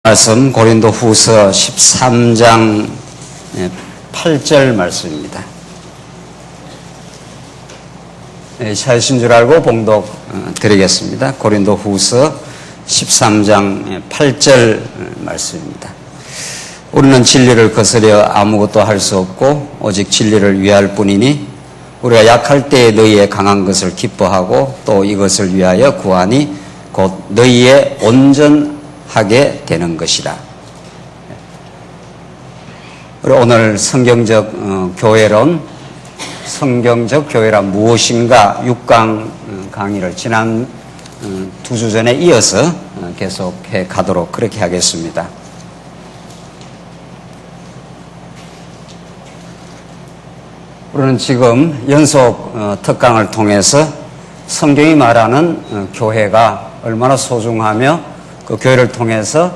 말씀 고린도후서 13장 8절 말씀입니다. 찾으신 줄 알고 봉독 드리겠습니다. 고린도후서 13장 8절 말씀입니다. 우리는 진리를 거스려 아무것도 할 수 없고 오직 진리를 위할 뿐이니 우리가 약할 때에 너희의 강한 것을 기뻐하고 또 이것을 위하여 구하니 곧 너희의 온전하게 되는 것이라. 우리 오늘 성경적 교회론, 성경적 교회란 무엇인가 6강 강의를 지난 2주 전에 이어서 계속해 가도록 그렇게 하겠습니다. 우리는 지금 연속 특강을 통해서 성경이 말하는 교회가 얼마나 소중하며 그 교회를 통해서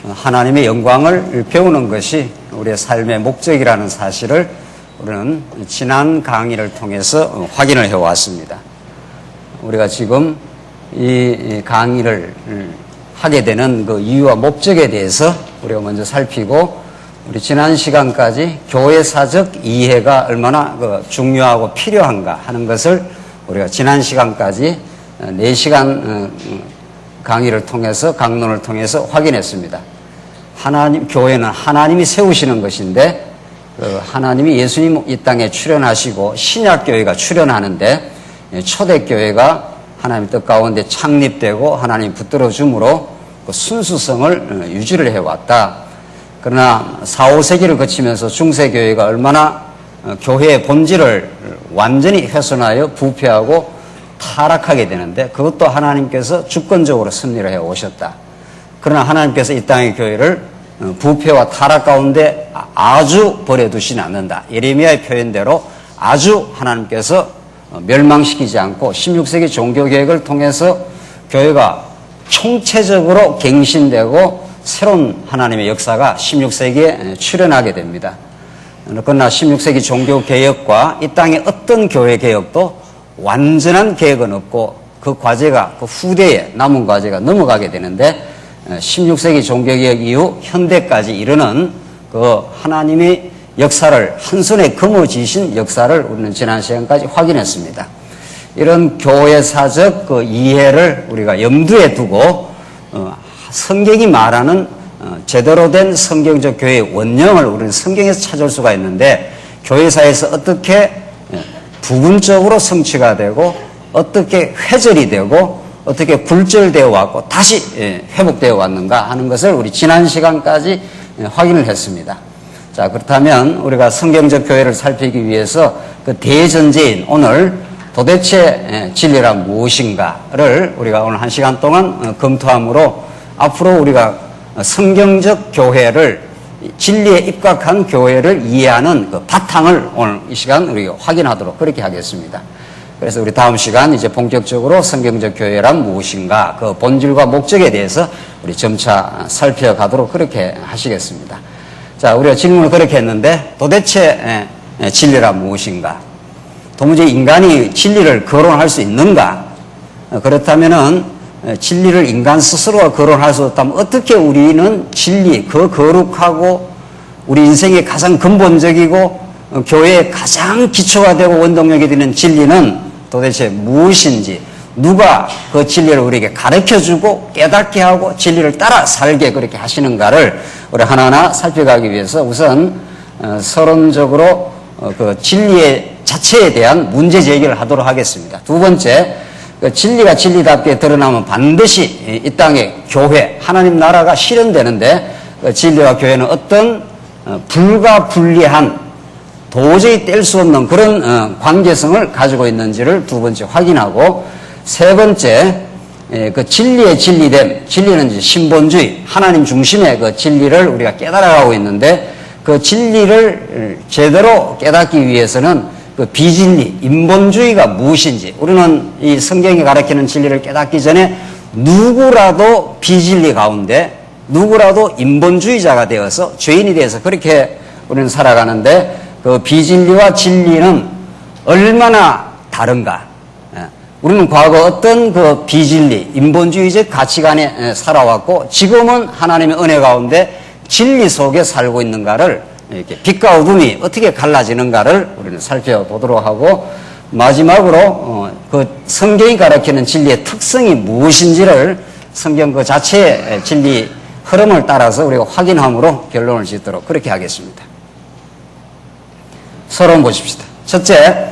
하나님의 영광을 배우는 것이 우리의 삶의 목적이라는 사실을 우리는 지난 강의를 통해서 확인을 해왔습니다. 우리가 지금 이 강의를 하게 되는 그 이유와 목적에 대해서 우리가 먼저 살피고 우리 지난 시간까지 교회사적 이해가 얼마나 중요하고 필요한가 하는 것을 우리가 지난 시간까지 4시간 강의를 통해서 강론을 통해서 확인했습니다. 교회는 하나님이 세우시는 것인데 하나님이 예수님 이 땅에 출현하시고 신약교회가 출현하는데 초대교회가 하나님 뜻 가운데 창립되고 하나님 붙들어 줌으로 그 순수성을 유지를 해왔다. 그러나 4, 5세기를 거치면서 중세교회가 얼마나 교회의 본질을 완전히 훼손하여 부패하고 타락하게 되는데 그것도 하나님께서 주권적으로 섭리를 해오셨다. 그러나 하나님께서 이 땅의 교회를 부패와 타락 가운데 아주 버려두시는 않는다. 예레미야의 표현대로 아주 하나님께서 멸망시키지 않고 16세기 종교개혁을 통해서 교회가 총체적으로 갱신되고 새로운 하나님의 역사가 16세기에 출현하게 됩니다. 그러나 16세기 종교개혁과 이 땅의 어떤 교회개혁도 완전한 개혁은 없고 그 과제가 그 후대에 남은 과제가 넘어가게 되는데 16세기 종교개혁 이후 현대까지 이르는 그 하나님의 역사를 한 손에 거머쥐신 역사를 우리는 지난 시간까지 확인했습니다. 이런 교회사적 그 이해를 우리가 염두에 두고 성경이 말하는 제대로 된 성경적 교회의 원형을 우리는 성경에서 찾을 수가 있는데 교회사에서 어떻게 부분적으로 성취가 되고 어떻게 회절이 되고 어떻게 굴절되어 왔고 다시 회복되어 왔는가 하는 것을 우리 지난 시간까지 확인을 했습니다. 자, 그렇다면 우리가 성경적 교회를 살피기 위해서 그 대전제인 오늘 도대체 진리란 무엇인가를 우리가 오늘 1시간 동안 검토함으로 앞으로 우리가 성경적 교회를 진리에 입각한 교회를 이해하는 그 바탕을 오늘 이 시간 우리가 확인하도록 그렇게 하겠습니다. 그래서 우리 다음 시간 이제 본격적으로 성경적 교회란 무엇인가 그 본질과 목적에 대해서 우리 점차 살펴가도록 그렇게 하시겠습니다. 자, 우리가 질문을 그렇게 했는데 도대체 진리란 무엇인가? 도무지 인간이 진리를 거론할 수 있는가? 그렇다면은 진리를 인간 스스로가 거론할 수 없다면 어떻게 우리는 진리, 그 거룩하고 우리 인생의 가장 근본적이고 교회의 가장 기초가 되고 원동력이 되는 진리는 도대체 무엇인지 누가 그 진리를 우리에게 가르쳐주고 깨닫게 하고 진리를 따라 살게 그렇게 하시는가를 우리 하나하나 살펴가기 위해서 우선 서론적으로 그 진리의 자체에 대한 문제 제기를 하도록 하겠습니다. 두 번째, 진리가 진리답게 드러나면 반드시 이 땅의 교회, 하나님 나라가 실현되는데 진리와 교회는 어떤 불가분리한 도저히 뗄 수 없는 그런 관계성을 가지고 있는지를 두 번째 확인하고 세 번째, 그 진리의 진리됨, 진리는 이제 신본주의, 하나님 중심의 그 진리를 우리가 깨달아가고 있는데 그 진리를 제대로 깨닫기 위해서는 그 비진리, 인본주의가 무엇인지 우리는 이 성경이 가르치는 진리를 깨닫기 전에 누구라도 비진리 가운데 누구라도 인본주의자가 되어서 죄인이 되어서 그렇게 우리는 살아가는데 그 비진리와 진리는 얼마나 다른가? 우리는 과거 어떤 그 비진리, 인본주의적 가치관에 살아왔고 지금은 하나님의 은혜 가운데 진리 속에 살고 있는가를 이렇게 빛과 어둠이 어떻게 갈라지는가를 우리는 살펴보도록 하고 마지막으로 그 성경이 가르치는 진리의 특성이 무엇인지를 성경 그 자체의 진리 흐름을 따라서 우리가 확인함으로 결론을 짓도록 그렇게 하겠습니다. 서론 보십시다. 첫째,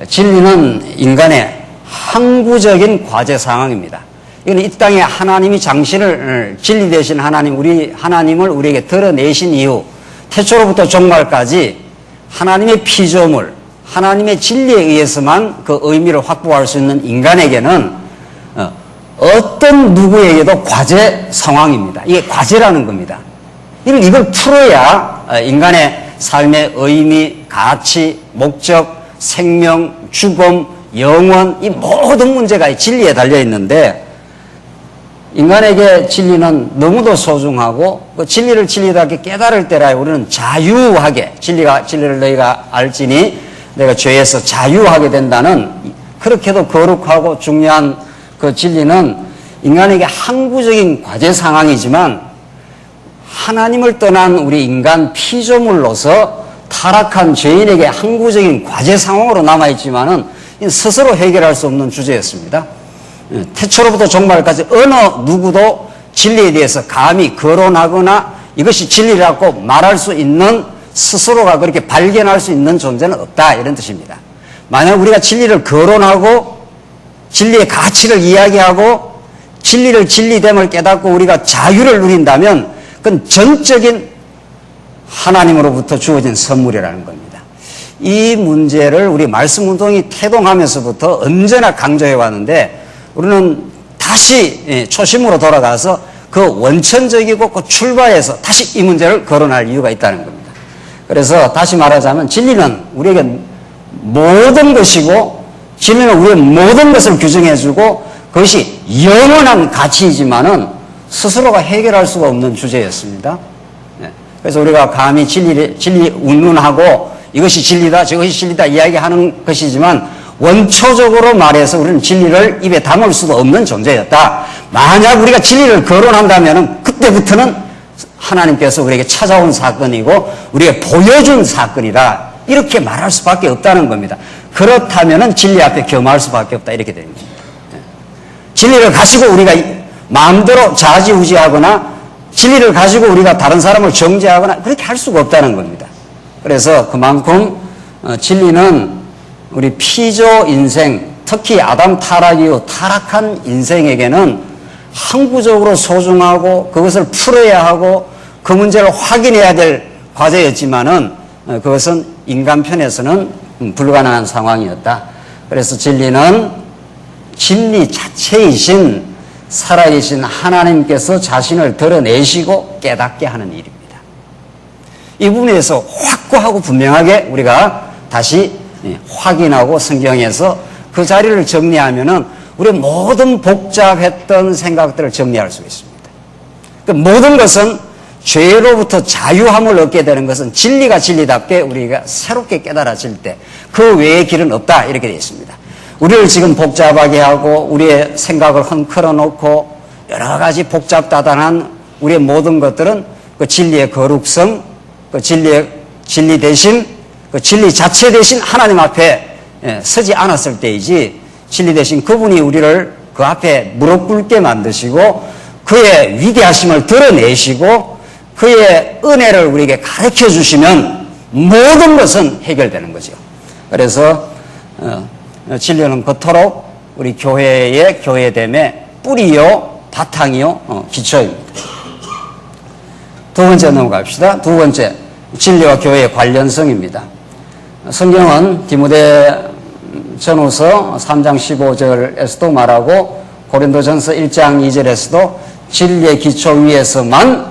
진리는 인간의 항구적인 과제 상황입니다. 이건 이 땅에 하나님이 장신을 진리 되신 하나님을 우리에게 드러내신 이후 태초로부터 종말까지 하나님의 피조물, 하나님의 진리에 의해서만 그 의미를 확보할 수 있는 인간에게는 어떤 누구에게도 과제 상황입니다. 이게 과제라는 겁니다. 이걸 풀어야 인간의 삶의 의미, 가치, 목적, 생명, 죽음, 영원 이 모든 문제가 이 진리에 달려 있는데 인간에게 진리는 너무도 소중하고 그 진리를 진리답게 깨달을 때라 우리는 자유하게 진리를 너희가 알지니 내가 죄에서 자유하게 된다는 그렇게도 거룩하고 중요한 그 진리는 인간에게 항구적인 과제 상황이지만 하나님을 떠난 우리 인간 피조물로서 타락한 죄인에게 항구적인 과제 상황으로 남아있지만은 스스로 해결할 수 없는 주제였습니다. 태초로부터 종말까지 어느 누구도 진리에 대해서 감히 거론하거나 이것이 진리라고 말할 수 있는 스스로가 그렇게 발견할 수 있는 존재는 없다 이런 뜻입니다. 만약 우리가 진리를 거론하고 진리의 가치를 이야기하고 진리를 진리됨을 깨닫고 우리가 자유를 누린다면 그건 전적인 하나님으로부터 주어진 선물이라는 겁니다. 이 문제를 우리 말씀운동이 태동하면서부터 언제나 강조해 왔는데 우리는 다시 초심으로 돌아가서 그 원천적이고 그 출발해서 다시 이 문제를 거론할 이유가 있다는 겁니다. 그래서 다시 말하자면 진리는 우리에게 모든 것이고 진리는 우리의 모든 것을 규정해주고 그것이 영원한 가치이지만은 스스로가 해결할 수가 없는 주제였습니다. 그래서 우리가 감히 진리 운운하고 이것이 진리다 저것이 진리다 이야기하는 것이지만 원초적으로 말해서 우리는 진리를 입에 담을 수도 없는 존재였다. 만약 우리가 진리를 거론한다면 그때부터는 하나님께서 우리에게 찾아온 사건이고 우리에게 보여준 사건이다. 이렇게 말할 수밖에 없다는 겁니다. 그렇다면 진리 앞에 겸할 수밖에 없다. 이렇게 되는 겁니다. 진리를 가지고 우리가 마음대로 좌지우지하거나 진리를 가지고 우리가 다른 사람을 정죄하거나 그렇게 할 수가 없다는 겁니다. 그래서 그만큼 진리는 우리 피조 인생, 특히 아담 타락 이후 타락한 인생에게는 항구적으로 소중하고 그것을 풀어야 하고 그 문제를 확인해야 될 과제였지만은 그것은 인간 편에서는 불가능한 상황이었다. 그래서 진리는 진리 자체이신 살아계신 하나님께서 자신을 드러내시고 깨닫게 하는 일입니다. 이 부분에서 확고하고 분명하게 우리가 다시 확인하고 성경에서 그 자리를 정리하면은 우리 모든 복잡했던 생각들을 정리할 수 있습니다. 그 모든 것은 죄로부터 자유함을 얻게 되는 것은 진리가 진리답게 우리가 새롭게 깨달아질 때 그 외의 길은 없다 이렇게 되어 있습니다. 우리를 지금 복잡하게 하고 우리의 생각을 헝클어 놓고 여러 가지 복잡다단한 우리의 모든 것들은 그 진리의 거룩성, 그 진리 대신 그 진리 자체 대신 하나님 앞에 서지 않았을 때이지 진리 대신 그분이 우리를 그 앞에 무릎 꿇게 만드시고 그의 위대하심을 드러내시고 그의 은혜를 우리에게 가르쳐 주시면 모든 것은 해결되는 거죠. 그래서 진리는 그토록 우리 교회의 교회됨의 뿌리요 바탕이요 기초입니다. 두 번째 넘어갑시다. 두 번째 진리와 교회의 관련성입니다. 성경은 디모데전후서 3장 15절에서도 말하고 고린도전서 1장 2절에서도 진리의 기초 위에서만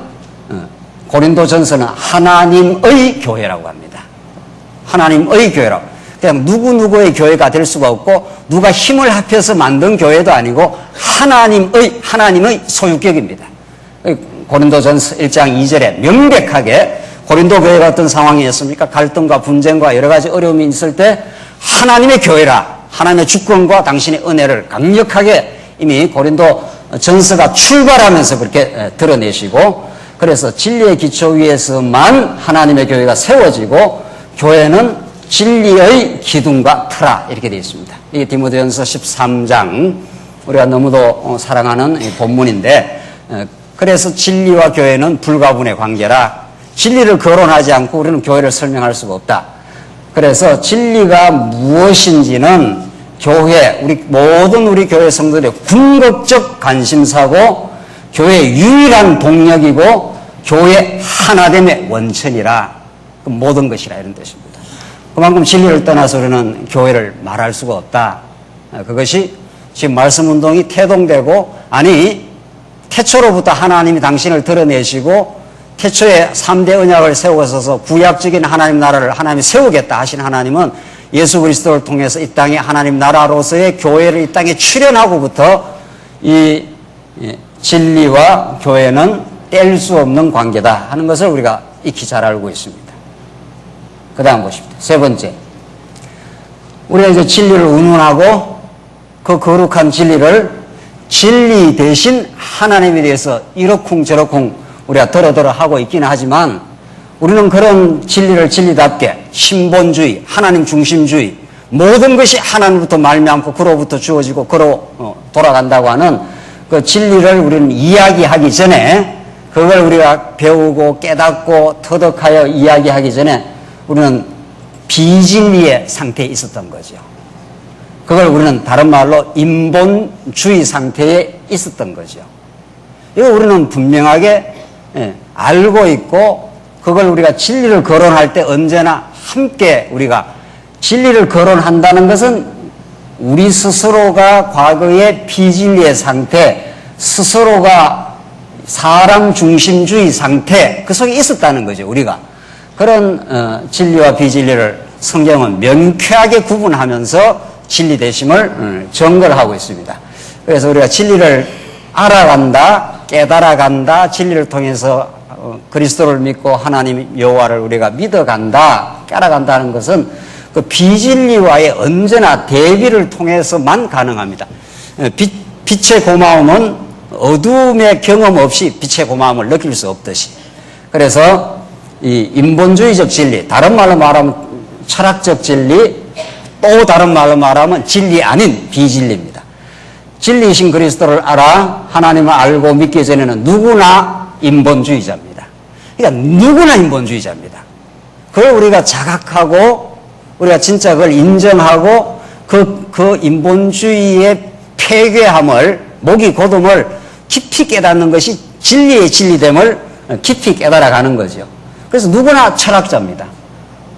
고린도전서는 하나님의 교회라고 합니다. 하나님의 교회라고. 그냥 누구누구의 교회가 될 수가 없고 누가 힘을 합해서 만든 교회도 아니고 하나님의 소유격입니다. 고린도전서 1장 2절에 명백하게 고린도 교회가 어떤 상황이었습니까? 갈등과 분쟁과 여러 가지 어려움이 있을 때 하나님의 교회라 하나님의 주권과 당신의 은혜를 강력하게 이미 고린도 전서가 출발하면서 그렇게 드러내시고, 그래서 진리의 기초 위에서만 하나님의 교회가 세워지고 교회는 진리의 기둥과 터라 이렇게 되어 있습니다. 이게 디모데전서 13장 우리가 너무도 사랑하는 본문인데, 그래서 진리와 교회는 불가분의 관계라 진리를 거론하지 않고 우리는 교회를 설명할 수가 없다. 그래서 진리가 무엇인지는 교회, 모든 우리 교회 성도들의 궁극적 관심사고 교회의 유일한 동력이고 교회 하나됨의 원천이라, 모든 것이라 이런 뜻입니다. 그만큼 진리를 떠나서 우리는 교회를 말할 수가 없다. 그것이 지금 말씀운동이 태동되고, 아니 태초로부터 하나님이 당신을 드러내시고 태초에 3대 언약을 세워서서 구약적인 하나님 나라를 하나님이 세우겠다 하신 하나님은 예수 그리스도를 통해서 이 땅에 하나님 나라로서의 교회를 이 땅에 출현하고부터 이 진리와 교회는 뗄 수 없는 관계다 하는 것을 우리가 익히 잘 알고 있습니다. 그 다음 보십시오. 세 번째, 우리가 이제 진리를 운운하고 그 거룩한 진리를 진리 대신 하나님에 대해서 이러쿵저러쿵 우리가 더러더러 하고 있기는 하지만, 우리는 그런 진리를 진리답게 신본주의, 하나님 중심주의, 모든 것이 하나님부터 말미암고 그로부터 주어지고 그로 돌아간다고 하는 그 진리를 우리는 이야기하기 전에, 그걸 우리가 배우고 깨닫고 터득하여 이야기하기 전에 우리는 비진리의 상태에 있었던 거죠. 그걸 우리는 다른 말로 인본주의 상태에 있었던 거죠. 이거 우리는 분명하게 알고 있고, 그걸 우리가 진리를 거론할 때 언제나 함께 우리가 진리를 거론한다는 것은 우리 스스로가 과거의 비진리의 상태, 스스로가 사람 중심주의 상태, 그 속에 있었다는 거죠. 우리가 그런 진리와 비진리를 성경은 명쾌하게 구분하면서 진리 되심을 정거하고 있습니다. 그래서 우리가 진리를 알아간다, 깨달아간다, 진리를 통해서 그리스도를 믿고 하나님 여호와를 우리가 믿어간다, 깨달아간다는 것은 그 비진리와의 언제나 대비를 통해서만 가능합니다. 빛의 고마움은 어둠의 경험 없이 빛의 고마움을 느낄 수 없듯이, 그래서 이 인본주의적 진리, 다른 말로 말하면 철학적 진리, 또 다른 말로 말하면 진리 아닌 비진리입니다. 진리이신 그리스도를 알아 하나님을 알고 믿기 전에는 누구나 인본주의자입니다. 그러니까 누구나 인본주의자입니다. 그걸 우리가 자각하고 우리가 진짜 그걸 인정하고 그 인본주의의 폐괴함을, 목이 고됨을 깊이 깨닫는 것이 진리의 진리됨을 깊이 깨달아가는 거죠. 그래서 누구나 철학자입니다.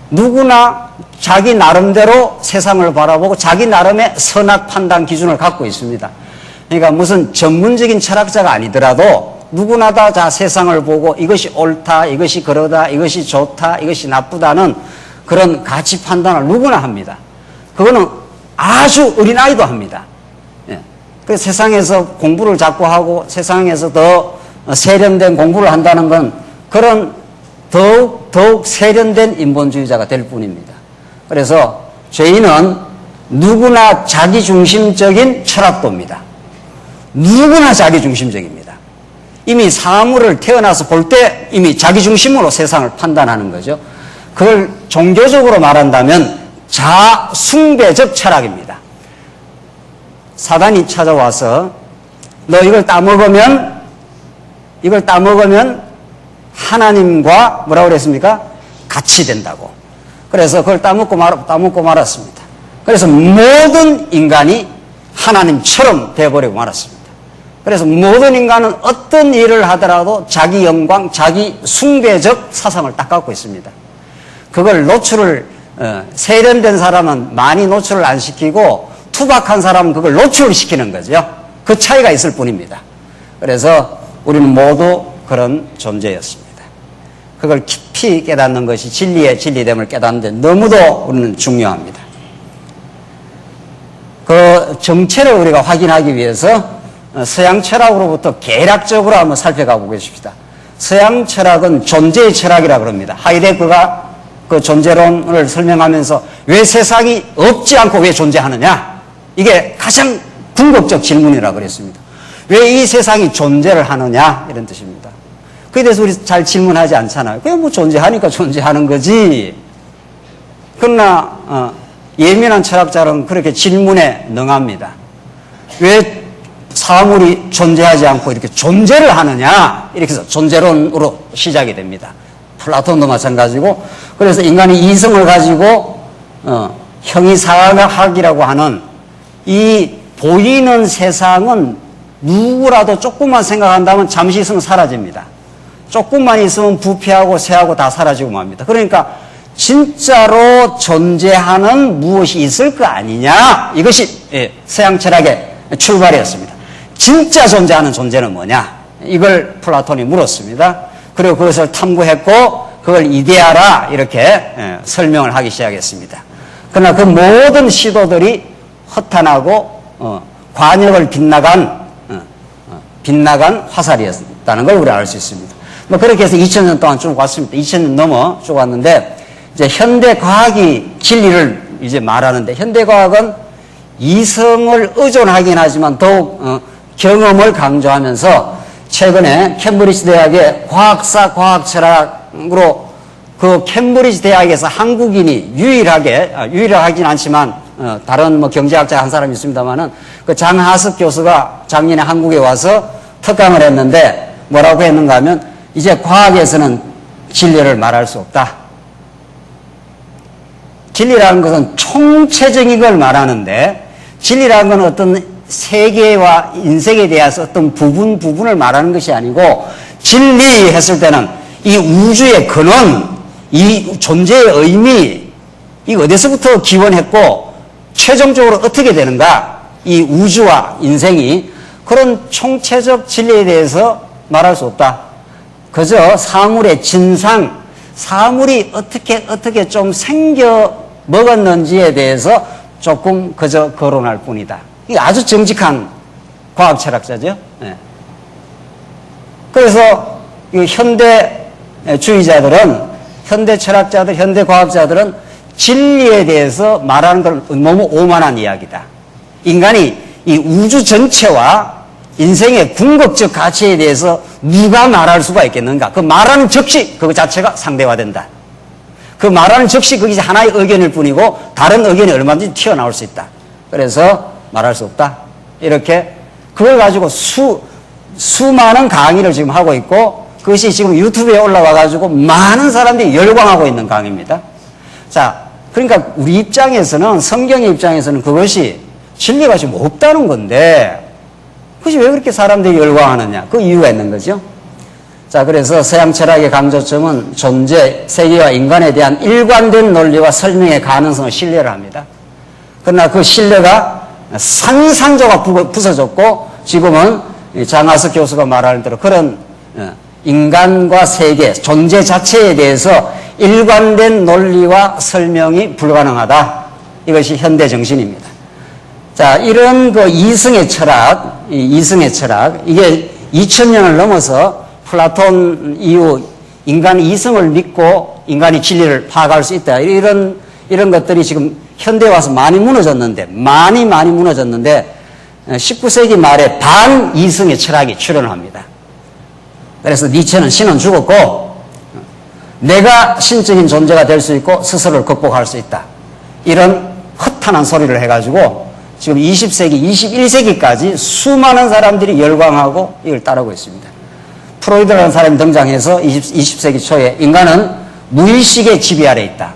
누구나 자기 나름대로 세상을 바라보고 자기 나름의 선악 판단 기준을 갖고 있습니다. 그러니까 무슨 전문적인 철학자가 아니더라도 누구나 다 세상을 보고 이것이 옳다, 이것이 그러다, 이것이 좋다, 이것이 나쁘다는 그런 가치 판단을 누구나 합니다. 그거는 아주 어린아이도 합니다. 예. 그 세상에서 공부를 자꾸 하고 세상에서 더 세련된 공부를 한다는 건 그런 더욱 세련된 인본주의자가 될 뿐입니다. 그래서 죄인은 누구나 자기중심적인 철학도입니다. 누구나 자기중심적입니다. 이미 사물을 태어나서 볼 때 이미 자기중심으로 세상을 판단하는 거죠. 그걸 종교적으로 말한다면 자숭배적 철학입니다. 사단이 찾아와서 너 이걸 따먹으면 하나님과 뭐라고 그랬습니까? 같이 된다고. 그래서 그걸 따먹고 말았습니다. 그래서 모든 인간이 하나님처럼 돼버리고 말았습니다. 그래서 모든 인간은 어떤 일을 하더라도 자기 영광, 자기 숭배적 사상을 딱 갖고 있습니다. 그걸 세련된 사람은 많이 노출을 안 시키고 투박한 사람은 그걸 노출을 시키는 거죠. 그 차이가 있을 뿐입니다. 그래서 우리는 모두 그런 존재였습니다. 그걸 깊이 깨닫는 것이 진리의 진리됨을 깨닫는데 너무도 우리는 중요합니다. 그 정체를 우리가 확인하기 위해서 서양 철학으로부터 개략적으로 한번 살펴가 보겠습니다. 서양 철학은 존재의 철학이라고 합니다. 하이데거가 그 존재론을 설명하면서 왜 세상이 없지 않고 왜 존재하느냐? 이게 가장 궁극적 질문이라고 그랬습니다. 왜 이 세상이 존재를 하느냐? 이런 뜻입니다. 그에 대해서 우리 잘 질문하지 않잖아요. 그냥 뭐 존재하니까 존재하는 거지. 그러나 예민한 철학자는 그렇게 질문에 능합니다. 왜 사물이 존재하지 않고 이렇게 존재를 하느냐? 이렇게 해서 존재론으로 시작이 됩니다. 플라톤도 마찬가지고. 그래서 인간이 이성을 가지고 형이상학이라고 하는 이 보이는 세상은 누구라도 조금만 생각한다면 잠시 있으면 사라집니다. 조금만 있으면 부패하고 쇠하고 다 사라지고 맙니다. 그러니까 진짜로 존재하는 무엇이 있을 거 아니냐? 이것이 서양 철학의 출발이었습니다. 진짜 존재하는 존재는 뭐냐? 이걸 플라톤이 물었습니다. 그리고 그것을 탐구했고 그걸 이데아라 이렇게 설명을 하기 시작했습니다. 그러나 그 모든 시도들이 허탄하고 관역을 빗나간 화살이었다는 걸 우리가 알 수 있습니다. 뭐 그렇게 해서 2000년 동안 쭉 왔습니다. 2000년 넘어 쭉 왔는데 이제 현대 과학이 진리를 이제 말하는데 현대 과학은 이성을 의존하긴 하지만 더욱 경험을 강조하면서 최근에 캠브리지 대학의 과학사 과학철학으로 그 캠브리지 대학에서 한국인이 유일하긴 않지만 다른 뭐 경제학자 한 사람이 있습니다만은 그 장하습 교수가 작년에 한국에 와서 특강을 했는데 뭐라고 했는가 하면 이제 과학에서는 진리를 말할 수 없다. 진리라는 것은 총체적인 걸 말하는데 진리라는 건 어떤 세계와 인생에 대해서 어떤 부분을 말하는 것이 아니고 진리 했을 때는 이 우주의 근원, 이 존재의 의미, 이 어디서부터 기원했고 최종적으로 어떻게 되는가 이 우주와 인생이 그런 총체적 진리에 대해서 말할 수 없다. 그저 사물의 진상, 사물이 어떻게 좀 생겨 먹었는지에 대해서 조금 그저 거론할 뿐이다. 이게 아주 정직한 과학 철학자죠. 네. 그래서 이 현대주의자들은, 현대 철학자들, 현대 과학자들은 진리에 대해서 말하는 걸 너무 오만한 이야기다. 인간이 이 우주 전체와 인생의 궁극적 가치에 대해서 누가 말할 수가 있겠는가? 그 말하는 즉시 그거 자체가 상대화된다. 그 말하는 즉시 그게 하나의 의견일 뿐이고 다른 의견이 얼마든지 튀어나올 수 있다. 그래서 말할 수 없다. 이렇게 그걸 가지고 수많은 강의를 지금 하고 있고 그것이 지금 유튜브에 올라와 가지고 많은 사람들이 열광하고 있는 강의입니다. 자, 그러니까 우리 입장에서는 성경의 입장에서는 그것이 진리가 지금 없다는 건데 그것이 왜 그렇게 사람들이 열광하느냐? 그 이유가 있는 거죠. 자, 그래서 서양 철학의 강조점은 존재, 세계와 인간에 대한 일관된 논리와 설명의 가능성을 신뢰를 합니다. 그러나 그 신뢰가 산산조각 부서졌고 지금은 장하석 교수가 말하는 대로 그런 인간과 세계, 존재 자체에 대해서 일관된 논리와 설명이 불가능하다. 이것이 현대 정신입니다. 자, 이런 그 이승의 철학, 이게 2000년을 넘어서 플라톤 이후 인간이 이성을 믿고 인간이 진리를 파악할 수 있다. 이런 것들이 지금 현대에 와서 많이 무너졌는데 19세기 말에 반이성의 철학이 출현을 합니다. 그래서 니체는 신은 죽었고 내가 신적인 존재가 될 수 있고 스스로를 극복할 수 있다. 이런 허탄한 소리를 해가지고 지금 20세기, 21세기까지 수많은 사람들이 열광하고 이걸 따르고 있습니다. 프로이드라는 사람이 등장해서 20세기 초에 인간은 무의식의 지배 아래 있다.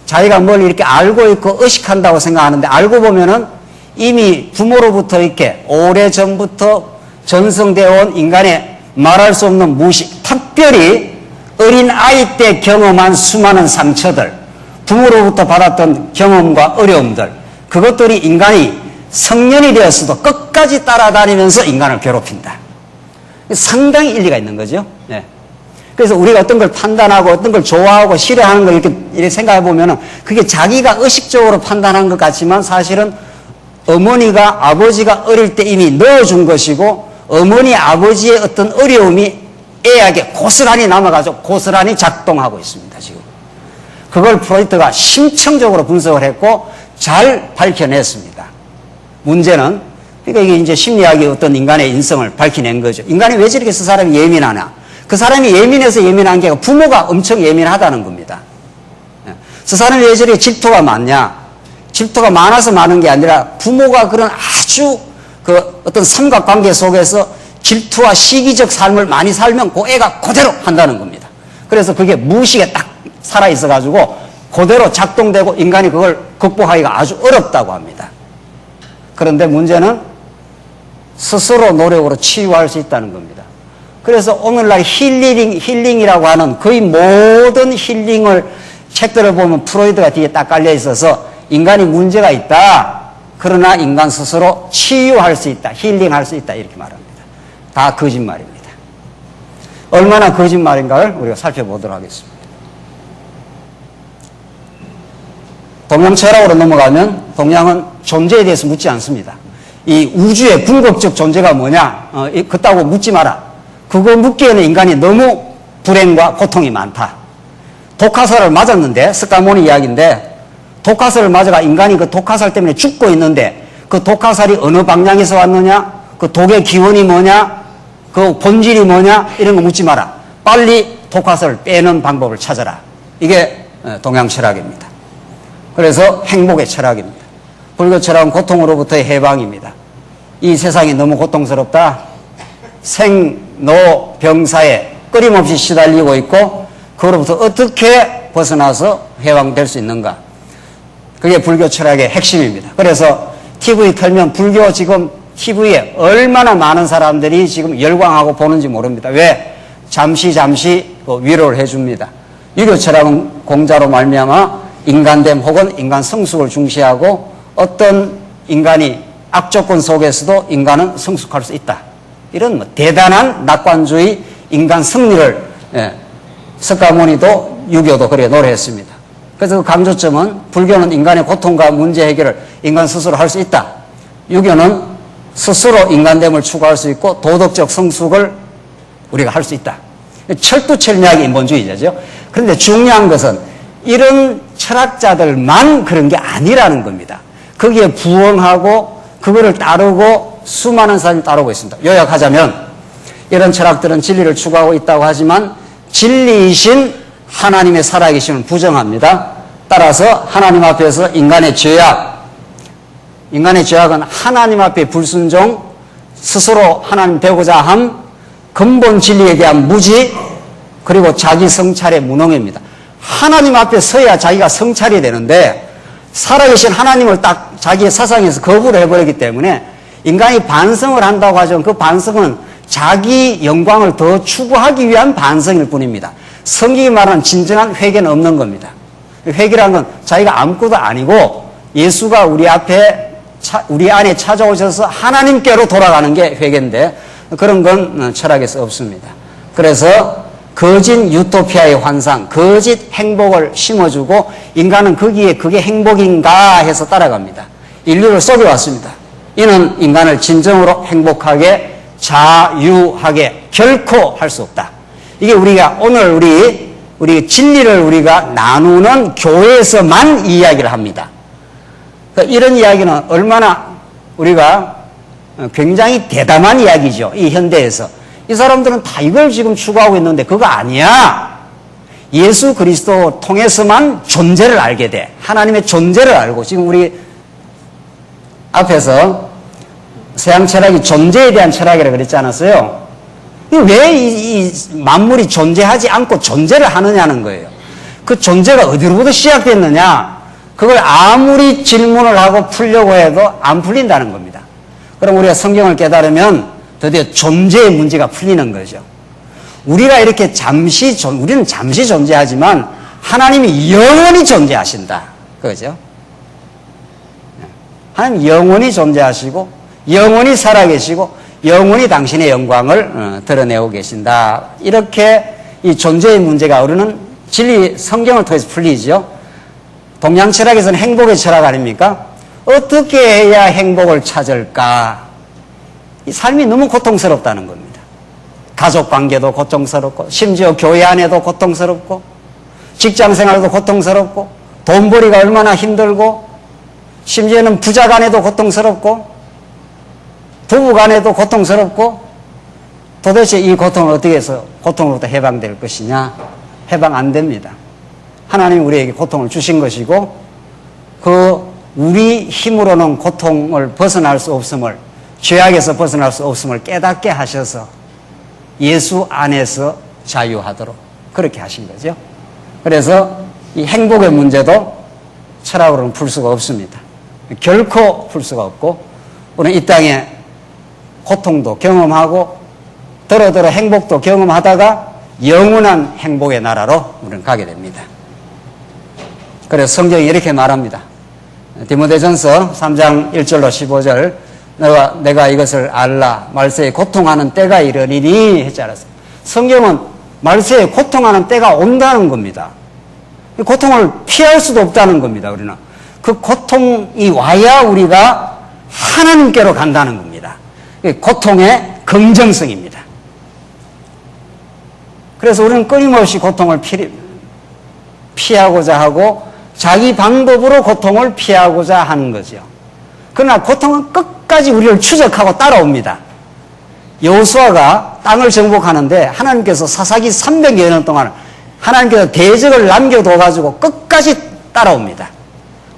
자기가 뭘 이렇게 알고 있고 의식한다고 생각하는데 알고 보면은 이미 부모로부터 이렇게 오래전부터 전성되어 온 인간의 말할 수 없는 무의식, 특별히 어린 아이 때 경험한 수많은 상처들, 부모로부터 받았던 경험과 어려움들, 그것들이 인간이 성년이 되었어도 끝까지 따라다니면서 인간을 괴롭힌다. 상당히 일리가 있는 거죠. 네. 그래서 우리가 어떤 걸 판단하고 어떤 걸 좋아하고 싫어하는 걸 이렇게 생각해 보면은 그게 자기가 의식적으로 판단한 것 같지만 사실은 어머니가 아버지가 어릴 때 이미 넣어준 것이고 어머니 아버지의 어떤 어려움이 애에게 고스란히 남아가지고 고스란히 작동하고 있습니다. 지금. 그걸 프로이트가 심층적으로 분석을 했고 잘 밝혀냈습니다. 문제는 그러니까 이게 이제 심리학의 어떤 인간의 인성을 밝혀낸 거죠. 인간이 왜 저렇게 저 사람이 예민하냐? 그 사람이 예민해서 예민한 게 아니라 부모가 엄청 예민하다는 겁니다. 저 사람이 왜 저렇게 질투가 많냐? 질투가 많아서 많은 게 아니라 부모가 그런 아주 그 어떤 삼각관계 속에서 질투와 시기적 삶을 많이 살면 그 애가 그대로 한다는 겁니다. 그래서 그게 무의식에 딱 살아있어가지고 그대로 작동되고 인간이 그걸 극복하기가 아주 어렵다고 합니다. 그런데 문제는 스스로 노력으로 치유할 수 있다는 겁니다. 그래서 오늘날 힐링이라고 하는 거의 모든 힐링을 책들을 보면 프로이드가 뒤에 딱 깔려 있어서 인간이 문제가 있다. 그러나 인간 스스로 치유할 수 있다. 힐링할 수 있다. 이렇게 말합니다. 다 거짓말입니다. 얼마나 거짓말인가를 우리가 살펴보도록 하겠습니다. 동양철학으로 넘어가면 동양은 존재에 대해서 묻지 않습니다. 이 우주의 궁극적 존재가 뭐냐? 그따고 묻지 마라. 그거 묻기에는 인간이 너무 불행과 고통이 많다. 독화살을 맞았는데, 스카모니 이야기인데, 독화살을 맞아가 인간이 그 독화살 때문에 죽고 있는데 그 독화살이 어느 방향에서 왔느냐? 그 독의 기원이 뭐냐? 그 본질이 뭐냐? 이런 거 묻지 마라. 빨리 독화살을 빼는 방법을 찾아라. 이게 동양 철학입니다. 그래서 행복의 철학입니다. 불교 철학은 고통으로부터의 해방입니다. 이 세상이 너무 고통스럽다. 생, 노, 병사에 끊임없이 시달리고 있고 그로부터 어떻게 벗어나서 해방될 수 있는가? 그게 불교 철학의 핵심입니다. 그래서 TV 틀면 불교 지금 TV에 얼마나 많은 사람들이 지금 열광하고 보는지 모릅니다. 왜? 잠시 위로를 해줍니다. 유교 철학은 공자로 말미암아 인간됨 혹은 인간 성숙을 중시하고 어떤 인간이 악조건 속에서도 인간은 성숙할 수 있다. 이런 뭐 대단한 낙관주의 인간 승리를 석가모니도 유교도 그래 노래했습니다. 그래서 그 강조점은 불교는 인간의 고통과 문제 해결을 인간 스스로 할 수 있다. 유교는 스스로 인간됨을 추구할 수 있고 도덕적 성숙을 우리가 할 수 있다. 철두철미하게 인본주의자죠. 그런데 중요한 것은 이런 철학자들만 그런 게 아니라는 겁니다. 거기에 부응하고 그거를 따르고 수많은 사람이 따르고 있습니다. 요약하자면 이런 철학들은 진리를 추구하고 있다고 하지만 진리이신 하나님의 살아계심을 부정합니다. 따라서 하나님 앞에서 인간의 죄악은 하나님 앞에 불순종, 스스로 하나님 되고자 함, 근본 진리에 대한 무지, 그리고 자기 성찰의 무능입니다. 하나님 앞에 서야 자기가 성찰이 되는데 살아계신 하나님을 딱 자기의 사상에서 거부를 해버리기 때문에 인간이 반성을 한다고 하지만 그 반성은 자기 영광을 더 추구하기 위한 반성일 뿐입니다. 성경이 말하는 진정한 회개는 없는 겁니다. 회개라는 건 자기가 아무것도 아니고 예수가 우리 안에 찾아오셔서 하나님께로 돌아가는 게 회개인데 그런 건 철학에서 없습니다. 그래서 거짓 유토피아의 환상, 거짓 행복을 심어주고 인간은 거기에 그게 행복인가 해서 따라갑니다. 인류를 속여왔습니다. 이는 인간을 진정으로 행복하게 자유하게 결코 할 수 없다. 이게 우리가 오늘 우리 진리를 우리가 나누는 교회에서만 이야기를 합니다. 그러니까 이런 이야기는 얼마나 우리가 굉장히 대담한 이야기죠. 이 현대에서. 이 사람들은 다 이걸 지금 추구하고 있는데 그거 아니야. 예수 그리스도 통해서만 존재를 알게 돼. 하나님의 존재를 알고 지금 우리 앞에서 서양 철학이 존재에 대한 철학이라고 그랬지 않았어요? 왜 이 만물이 존재하지 않고 존재를 하느냐는 거예요. 그 존재가 어디로부터 시작됐느냐? 그걸 아무리 질문을 하고 풀려고 해도 안 풀린다는 겁니다. 그럼 우리가 성경을 깨달으면 드디어 존재의 문제가 풀리는 거죠. 우리가 이렇게 우리는 잠시 존재하지만 하나님이 영원히 존재하신다. 그거죠? 하나님 영원히 존재하시고 영원히 살아계시고 영원히 당신의 영광을 드러내고 계신다. 이렇게 이 존재의 문제가 우리는 진리 성경을 통해서 풀리죠. 동양 철학에서는 행복의 철학 아닙니까? 어떻게 해야 행복을 찾을까? 이 삶이 너무 고통스럽다는 겁니다. 가족 관계도 고통스럽고 심지어 교회 안에도 고통스럽고 직장 생활도 고통스럽고, 돈벌이가 얼마나 힘들고, 심지어는 부자 간에도 고통스럽고, 부부 간에도 고통스럽고, 도대체 이 고통을 어떻게 해서 고통으로부터 해방될 것이냐? 해방 안 됩니다. 하나님이 우리에게 고통을 주신 것이고, 우리 힘으로는 고통을 벗어날 수 없음을, 죄악에서 벗어날 수 없음을 깨닫게 하셔서 예수 안에서 자유하도록 그렇게 하신 거죠. 그래서 이 행복의 문제도 철학으로는 풀 수가 없습니다. 결코 풀 수가 없고, 우리는 이 땅에 고통도 경험하고 더러더러 행복도 경험하다가 영원한 행복의 나라로 우리는 가게 됩니다. 그래서 성경이 이렇게 말합니다. 디모데전서 3장 1절로 15절, 내가 이것을 알라. 말세에 고통하는 때가 이르리니 했지 않았어요. 성경은 말세에 고통하는 때가 온다는 겁니다. 고통을 피할 수도 없다는 겁니다. 우리는 그 고통이 와야 우리가 하나님께로 간다는 겁니다. 고통의 긍정성입니다. 그래서 우리는 끊임없이 고통을 피하고자 하고 자기 방법으로 고통을 피하고자 하는 거죠. 그러나 고통은 끝까지 우리를 추적하고 따라옵니다. 여호수아가 땅을 정복하는데 하나님께서 사사기 300여 년 동안 하나님께서 대적을 남겨둬가지고 끝까지 따라옵니다.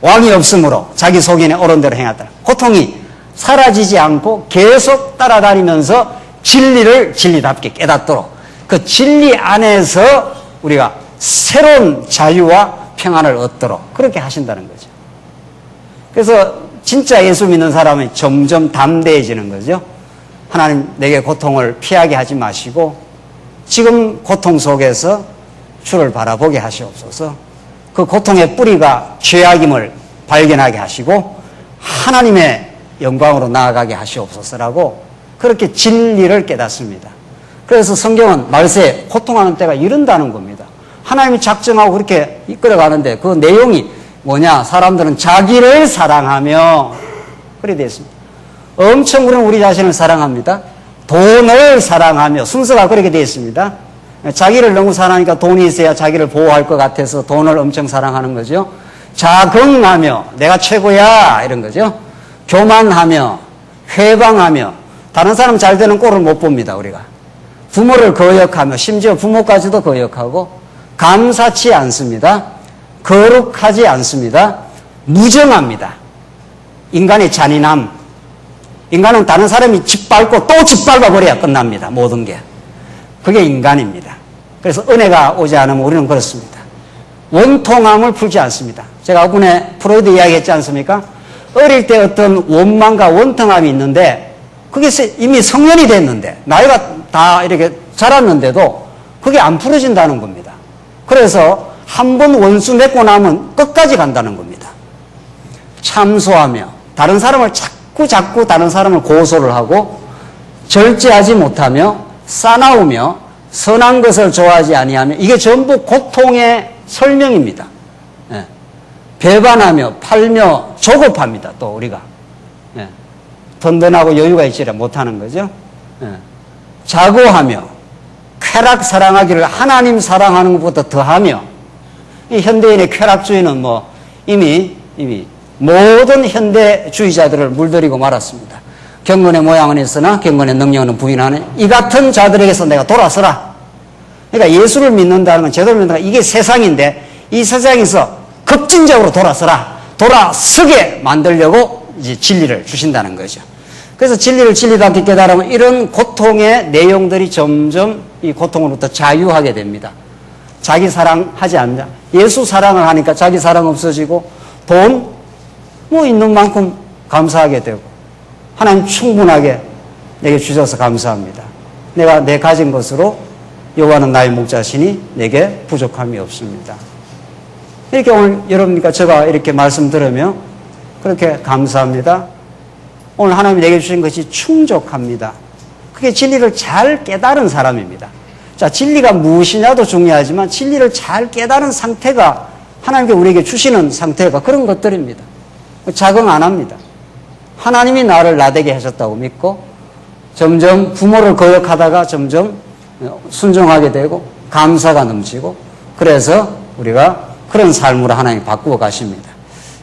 왕이 없으므로 자기 속인의 옳은 대로 행하더라. 고통이 사라지지 않고 계속 따라다니면서 진리를 진리답게 깨닫도록 그 진리 안에서 우리가 새로운 자유와 평안을 얻도록 그렇게 하신다는 거죠. 그래서 진짜 예수 믿는 사람이 점점 담대해지는 거죠. 하나님 내게 고통을 피하게 하지 마시고 지금 고통 속에서 주를 바라보게 하시옵소서. 그 고통의 뿌리가 죄악임을 발견하게 하시고 하나님의 영광으로 나아가게 하시옵소서라고 그렇게 진리를 깨닫습니다. 그래서 성경은 말세에 고통하는 때가 이른다는 겁니다. 하나님이 작정하고 그렇게 이끌어가는데 그 내용이 뭐냐? 사람들은 자기를 사랑하며 그렇게 되어 있습니다. 엄청 우리는 우리 자신을 사랑합니다. 돈을 사랑하며 순서가 그렇게 되어 있습니다. 자기를 너무 사랑하니까 돈이 있어야 자기를 보호할 것 같아서 돈을 엄청 사랑하는 거죠. 자긍하며 내가 최고야 이런 거죠. 교만하며 회방하며 다른 사람 잘 되는 꼴을 못 봅니다. 우리가 부모를 거역하며 심지어 부모까지도 거역하고 감사치 않습니다. 거룩하지 않습니다. 무정합니다. 인간의 잔인함. 인간은 다른 사람이 짓밟고 또 짓밟아버려야 끝납니다. 모든 게. 그게 인간입니다. 그래서 은혜가 오지 않으면 우리는 그렇습니다. 원통함을 풀지 않습니다. 제가 이번에 프로이드 이야기했지 않습니까? 어릴 때 어떤 원망과 원통함이 있는데 그게 이미 성년이 됐는데 나이가 다 이렇게 자랐는데도 그게 안 풀어진다는 겁니다. 그래서 한 번 원수 맺고 나면 끝까지 간다는 겁니다. 참소하며 다른 사람을 자꾸 다른 사람을 고소를 하고 절제하지 못하며 싸나우며 선한 것을 좋아하지 아니하며 이게 전부 고통의 설명입니다. 예. 배반하며 팔며 조급합니다. 또 우리가 예. 든든하고 여유가 있지 못하는 거죠. 예. 자고하며 쾌락 사랑하기를 하나님 사랑하는 것보다 더하며 이 현대인의 쾌락주의는 뭐 이미 모든 현대주의자들을 물들이고 말았습니다. 경건의 모양은 있으나 경건의 능력은 부인하는 이 같은 자들에게서 내가 돌아서라. 그러니까 예수를 믿는다는 건 제대로 믿는다는 건 이게 세상인데 이 세상에서 급진적으로 돌아서라. 돌아서게 만들려고 이제 진리를 주신다는 거죠. 그래서 진리를 진리답게 깨달으면 이런 고통의 내용들이 점점 이 고통으로부터 자유하게 됩니다. 자기 사랑하지 않냐. 예수 사랑을 하니까 자기 사랑 없어지고 돈 뭐 있는 만큼 감사하게 되고 하나님 충분하게 내게 주셔서 감사합니다. 내가 내 가진 것으로 여호와는 나의 목자시니 내게 부족함이 없습니다. 이렇게 오늘 여러분과 제가 이렇게 말씀 들으며 그렇게 감사합니다. 오늘 하나님이 내게 주신 것이 충족합니다. 그게 진리를 잘 깨달은 사람입니다. 자, 진리가 무엇이냐도 중요하지만 진리를 잘 깨달은 상태가 하나님께 우리에게 주시는 상태가 그런 것들입니다. 자긍 안 합니다. 하나님이 나를 나되게 하셨다고 믿고 점점 부모를 거역하다가 점점 순종하게 되고 감사가 넘치고 그래서 우리가 그런 삶으로 하나님이 바꾸어 가십니다.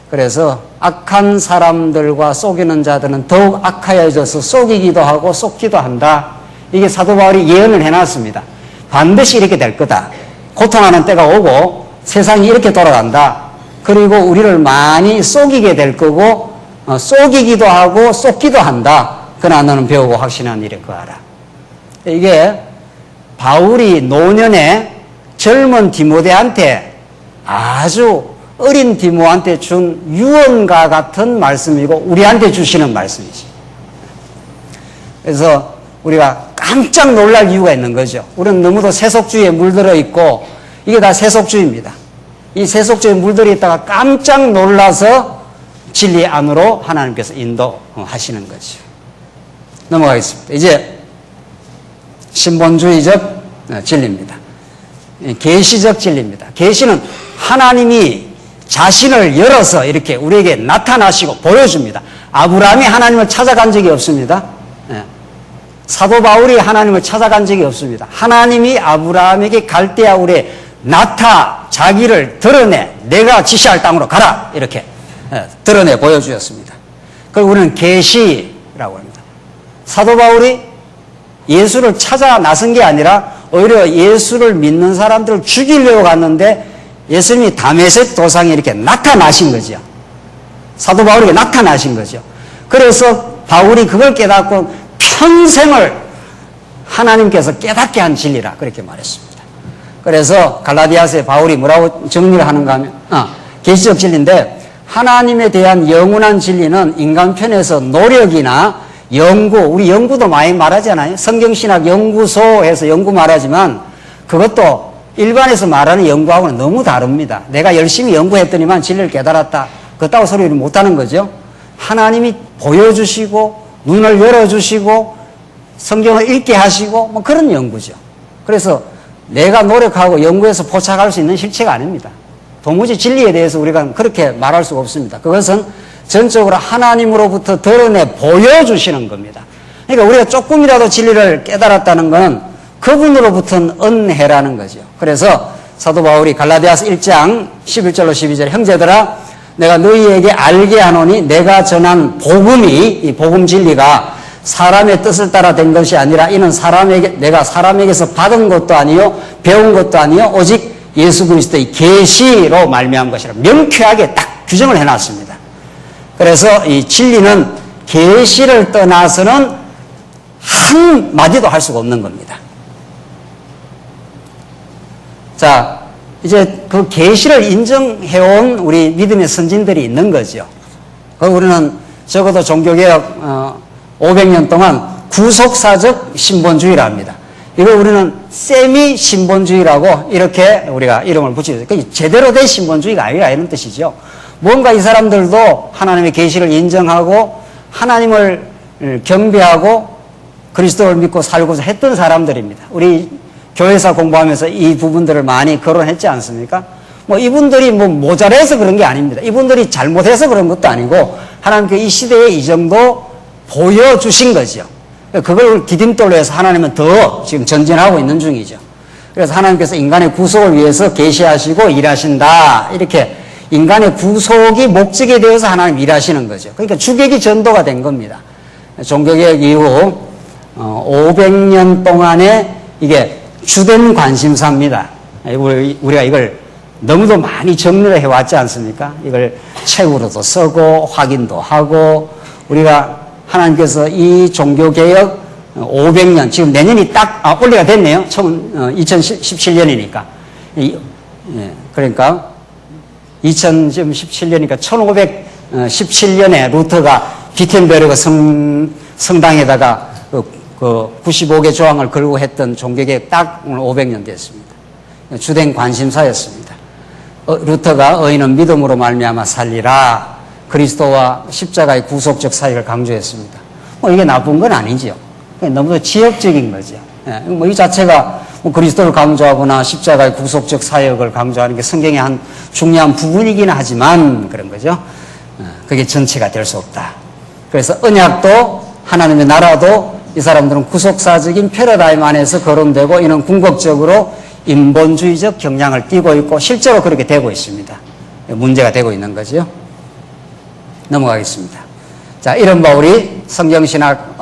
그래서 악한 사람들과 속이는 자들은 더욱 악하여져서 속이기도 하고 속기도 한다. 이게 사도 바울이 예언을 해놨습니다. 반드시 이렇게 될 거다. 고통하는 때가 오고 세상이 이렇게 돌아간다. 그리고 우리를 많이 속이게 될 거고 속이기도 하고 속기도 한다. 그러나 너는 배우고 확신한 일에 거하라. 이게 바울이 노년에 젊은 디모데한테 아주 어린 디모한테 준 유언과 같은 말씀이고 우리한테 주시는 말씀이지. 그래서 우리가 깜짝 놀랄 이유가 있는 거죠. 우리는 너무도 세속주의에 물들어 있고 이게 다 세속주의입니다. 이 세속주의에 물들어 있다가 깜짝 놀라서 진리 안으로 하나님께서 인도하시는 거죠. 넘어가겠습니다. 이제 신본주의적 진리입니다. 계시적 진리입니다. 계시는 하나님이 자신을 열어서 이렇게 우리에게 나타나시고 보여줍니다. 아브라함이 하나님을 찾아간 적이 없습니다. 사도 바울이 하나님을 찾아간 적이 없습니다. 하나님이 아브라함에게 갈대아 우리에 자기를 드러내 내가 지시할 땅으로 가라 이렇게 드러내 보여주었습니다. 그걸 우리는 계시라고 합니다. 사도 바울이 예수를 찾아 나선 게 아니라 오히려 예수를 믿는 사람들을 죽이려고 갔는데 예수님이 다메섹 도상에 이렇게 나타나신 거죠. 사도 바울에게 나타나신 거죠. 그래서 바울이 그걸 깨닫고 평생을 하나님께서 깨닫게 한 진리라 그렇게 말했습니다. 그래서 갈라디아서에 바울이 뭐라고 정리를 하는가 하면 계시적 진리인데 하나님에 대한 영원한 진리는 인간 편에서 노력이나 연구, 우리 연구도 많이 말하잖아요. 성경신학 연구소에서 연구 말하지만 그것도 일반에서 말하는 연구하고는 너무 다릅니다. 내가 열심히 연구했더니만 진리를 깨달았다. 그렇다고 소리를 못하는 거죠. 하나님이 보여주시고 눈을 열어주시고 성경을 읽게 하시고 뭐 그런 연구죠. 그래서 내가 노력하고 연구해서 포착할 수 있는 실체가 아닙니다. 도무지 진리에 대해서 우리가 그렇게 말할 수가 없습니다. 그것은 전적으로 하나님으로부터 드러내 보여주시는 겁니다. 그러니까 우리가 조금이라도 진리를 깨달았다는 것은 그분으로부터는 은혜라는 거죠. 그래서 사도 바울이 갈라디아서 1장 11절로 12절 형제들아 내가 너희에게 알게 하노니 내가 전한 복음이 이 복음 진리가 사람의 뜻을 따라 된 것이 아니라 이는 내가 사람에게서 받은 것도 아니요 배운 것도 아니요 오직 예수 그리스도의 계시로 말미암은 것이라 명쾌하게 딱 규정을 해놨습니다. 그래서 이 진리는 계시를 떠나서는 한 마디도 할 수가 없는 겁니다. 자, 이제 그 계시를 인정해온 우리 믿음의 선진들이 있는 거죠. 우리는 적어도 종교개혁 500년 동안 구속사적 신본주의라 합니다. 이걸 우리는 세미 신본주의라고 이렇게 우리가 이름을 붙이죠. 제대로 된 신본주의가 아니라 이런 뜻이죠. 뭔가 이 사람들도 하나님의 계시를 인정하고 하나님을 경배하고 그리스도를 믿고 살고자 했던 사람들입니다. 우리 교회사 공부하면서 이 부분들을 많이 거론했지 않습니까? 뭐 이분들이 뭐 모자라서 그런 게 아닙니다. 이분들이 잘못해서 그런 것도 아니고 하나님께 이 시대에 이 정도 보여주신 거죠. 그걸 디딤돌로 해서 하나님은 더 지금 전진하고 있는 중이죠. 그래서 하나님께서 인간의 구속을 위해서 계시하시고 일하신다. 이렇게 인간의 구속이 목적이 되어서 하나님 일하시는 거죠. 그러니까 주객이 전도가 된 겁니다. 종교개혁 이후 500년 동안에 이게 주된 관심사입니다. 우리가 이걸 너무도 많이 정리를 해왔지 않습니까? 이걸 책으로도 쓰고 확인도 하고 우리가 하나님께서 이 종교개혁 500년 지금 내년이 딱 올해가 됐네요. 2017년이니까 그러니까 2017년이니까 1517년에 루터가 비텐베르그 성당에다가 그 95개 조항을 걸고 했던 종교개혁 딱 오늘 500년 됐습니다. 주된 관심사였습니다. 루터가 의인은 믿음으로 말미암아 살리라. 그리스도와 십자가의 구속적 사역을 강조했습니다. 뭐 이게 나쁜 건 아니죠. 너무 지역적인 거죠. 뭐 이 자체가 뭐 그리스도를 강조하거나 십자가의 구속적 사역을 강조하는 게 성경의 한 중요한 부분이긴 하지만 그런 거죠. 그게 전체가 될 수 없다. 그래서 언약도 하나님의 나라도 이 사람들은 구속사적인 패러다임 안에서 거론되고 이는 궁극적으로 인본주의적 경향을 띠고 있고 실제로 그렇게 되고 있습니다. 문제가 되고 있는 거죠. 넘어가겠습니다. 자, 이른바 우리 성경신학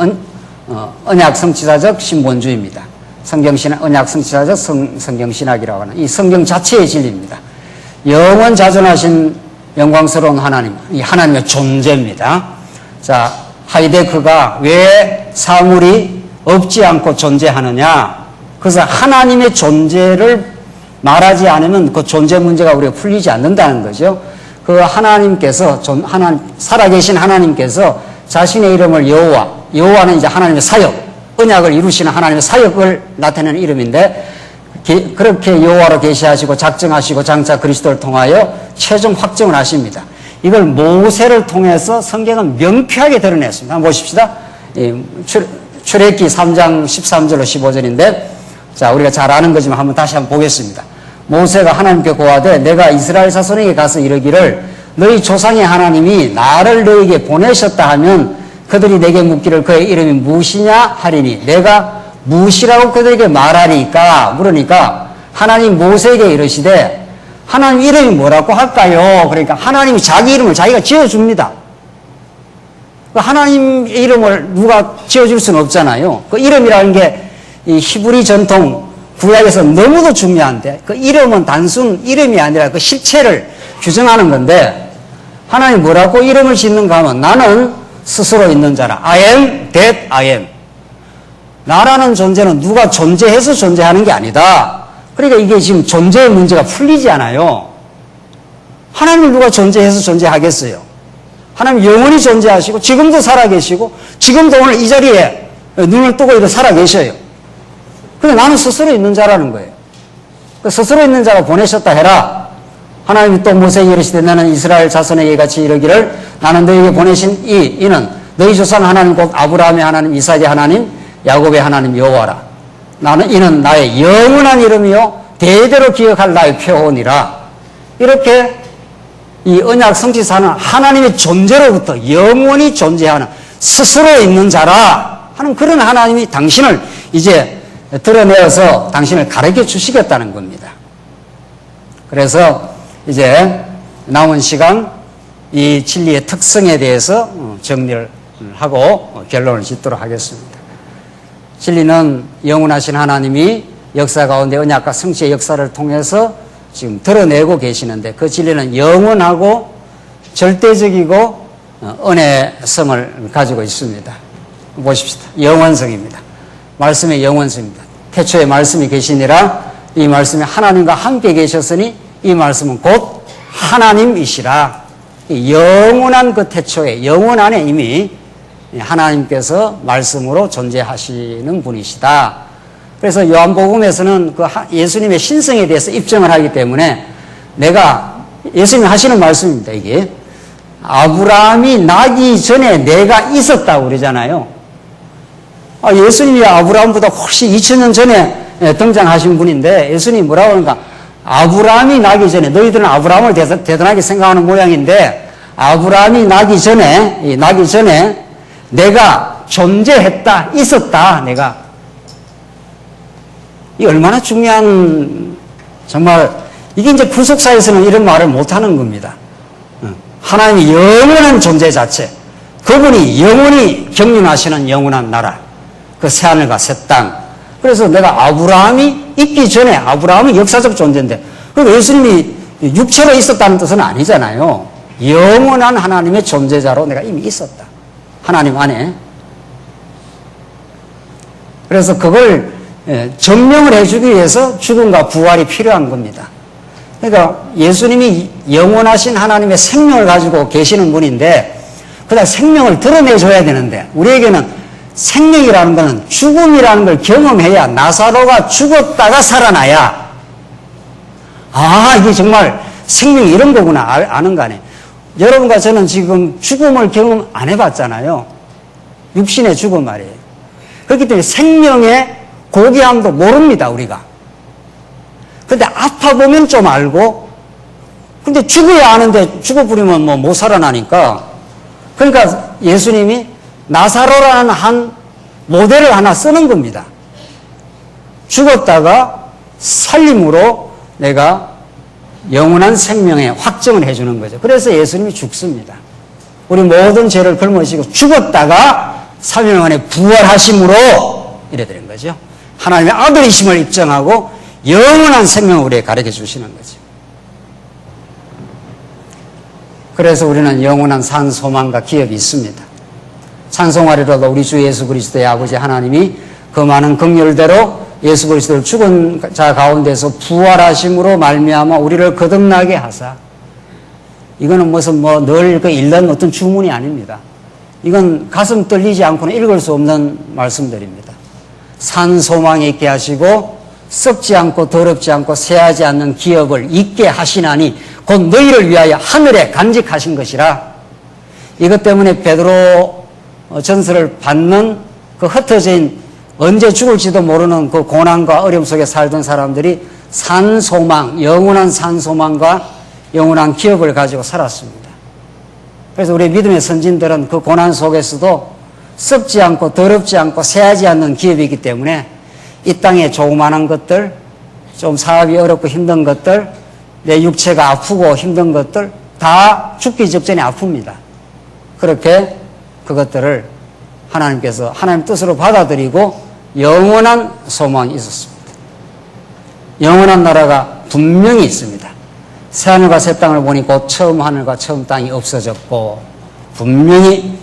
언약 성취자적 신본주의입니다. 성경신학 언약 성취자적 성경신학이라고 하는 이 성경 자체의 진리입니다. 영원 자존하신 영광스러운 하나님, 이 하나님의 존재입니다. 자, 하이데크가 왜 사물이 없지 않고 존재하느냐? 그래서 하나님의 존재를 말하지 않으면 그 존재 문제가 우리가 풀리지 않는다는 거죠. 그 하나님께서, 살아계신 하나님께서 자신의 이름을 여호와는 이제 하나님의 사역, 언약을 이루시는 하나님의 사역을 나타내는 이름인데, 그렇게 여호와로 계시하시고 작정하시고 장차 그리스도를 통하여 최종 확정을 하십니다. 이걸 모세를 통해서 성경은 명쾌하게 드러냈습니다. 한번 보십시다. 출애굽기 3장 13절로 15절인데, 자, 우리가 잘 아는 거지만 다시 한번 보겠습니다. 모세가 하나님께 고하되 내가 이스라엘 자손에게 가서 이르기를 너희 조상의 하나님이 나를 너희에게 보내셨다 하면 그들이 내게 묻기를 그의 이름이 무엇이냐 하리니 내가 무엇이라고 그들에게 말하리까 물으니까 하나님 모세에게 이르시되 하나님 이름이 뭐라고 할까요? 그러니까 하나님이 자기 이름을 자기가 지어줍니다. 하나님 이름을 누가 지어줄 수는 없잖아요. 그 이름이라는 게 이 히브리 전통 구약에서 너무도 중요한데 그 이름은 단순 이름이 아니라 그 실체를 규정하는 건데 하나님 뭐라고 이름을 짓는가 하면 나는 스스로 있는 자라. I am that I am. 나라는 존재는 누가 존재해서 존재하는 게 아니다. 그러니까 이게 지금 존재의 문제가 풀리지 않아요. 하나님을 누가 존재해서 존재하겠어요? 하나님 영원히 존재하시고 지금도 살아계시고 지금도 오늘 이 자리에 눈을 뜨고 이렇게 살아계셔요. 근데 나는 스스로 있는 자라는 거예요. 그 스스로 있는 자가 보내셨다 해라. 하나님이 또 모세에게 이르시되 나는 이스라엘 자손에게 같이 이르기를 나는 너희에게 보내신 이는 너희 조상 하나님 곧 아브라함의 하나님 이삭의 하나님 야곱의 하나님 여호와라. 이는 나의 영원한 이름이요 대대로 기억할 나의 표본이라. 이렇게 이 언약 성취사는 하나님의 존재로부터 영원히 존재하는 스스로 있는 자라 하는 그런 하나님이 당신을 이제 드러내어서 당신을 가르쳐 주시겠다는 겁니다. 그래서 이제 남은 시간 이 진리의 특성에 대해서 정리를 하고 결론을 짓도록 하겠습니다. 진리는 영원하신 하나님이 역사 가운데 언약과 성취의 역사를 통해서 지금 드러내고 계시는데 그 진리는 영원하고 절대적이고 은혜성을 가지고 있습니다. 보십시다. 영원성입니다. 말씀의 영원성입니다. 태초에 말씀이 계시니라 이 말씀이 하나님과 함께 계셨으니 이 말씀은 곧 하나님이시라. 영원한 그 태초에 영원 안에 이미 하나님께서 말씀으로 존재하시는 분이시다. 그래서 요한복음에서는 그 예수님의 신성에 대해서 입증을 하기 때문에 예수님이 하시는 말씀입니다. 이게 아브라함이 나기 전에 내가 있었다고 그러잖아요. 예수님이 아브라함보다 훨씬 2000년 전에 등장하신 분인데 예수님이 뭐라고 하는가? 아브라함이 나기 전에 너희들은 아브라함을 대단하게 생각하는 모양인데 아브라함이 나기 전에 내가 존재했다, 있었다, 내가. 이 얼마나 중요한, 정말, 이게 이제 구속사에서는 이런 말을 못하는 겁니다. 하나님이 영원한 존재 자체, 그분이 영원히 경륜하시는 영원한 나라, 그 새하늘과 새 땅. 그래서 내가 아브라함이 있기 전에, 아브라함은 역사적 존재인데, 그리고 예수님이 육체로 있었다는 뜻은 아니잖아요. 영원한 하나님의 존재자로 내가 이미 있었다. 하나님 안에. 그래서 그걸 증명을 해주기 위해서 죽음과 부활이 필요한 겁니다. 그러니까 예수님이 영원하신 하나님의 생명을 가지고 계시는 분인데 그다음 생명을 드러내줘야 되는데 우리에게는 생명이라는 것은 죽음이라는 걸 경험해야 나사로가 죽었다가 살아나야 이게 정말 생명이 이런 거구나 아는 거 아니에요. 여러분과 저는 지금 죽음을 경험 안 해봤잖아요. 육신의 죽음 말이에요. 그렇기 때문에 생명의 고귀함도 모릅니다, 우리가. 근데 아파보면 좀 알고, 근데 죽어야 아는데 죽어버리면 못 살아나니까. 그러니까 예수님이 나사로라는 한 모델을 하나 쓰는 겁니다. 죽었다가 살림으로 내가 영원한 생명에 확정을 해주는 거죠. 그래서 예수님이 죽습니다. 우리 모든 죄를 걸머지고 죽었다가 3일 만에 부활하심으로 이래 되는 거죠. 하나님의 아들이심을 입증하고 영원한 생명을 우리에게 가르쳐 주시는 거죠. 그래서 우리는 영원한 산 소망과 기업이 있습니다. 찬송하리로도 우리 주 예수 그리스도의 아버지 하나님이 그 많은 긍휼대로 예수 그리스도를 죽은 자 가운데서 부활하심으로 말미암아 우리를 거듭나게 하사, 이거는 무슨 늘 읽는 어떤 주문이 아닙니다. 이건 가슴 떨리지 않고는 읽을 수 없는 말씀들입니다. 산 소망이 있게 하시고 썩지 않고 더럽지 않고 쇠하지 않는 기업을 있게 하시나니 곧 너희를 위하여 하늘에 간직하신 것이라. 이것 때문에 베드로 전설을 받는 그 흩어진 언제 죽을지도 모르는 그 고난과 어려움 속에 살던 사람들이 산소망, 영원한 산소망과 영원한 기업을 가지고 살았습니다. 그래서 우리 믿음의 선진들은 그 고난 속에서도 썩지 않고 더럽지 않고 쇠하지 않는 기업이기 때문에 이 땅의 조그마한 것들, 좀 사업이 어렵고 힘든 것들, 내 육체가 아프고 힘든 것들 다 죽기 직전에 아픕니다. 그렇게 그것들을 하나님께서 하나님 뜻으로 받아들이고 영원한 소망이 있었습니다. 영원한 나라가 분명히 있습니다. 새하늘과 새 땅을 보니 곧 처음 하늘과 처음 땅이 없어졌고, 분명히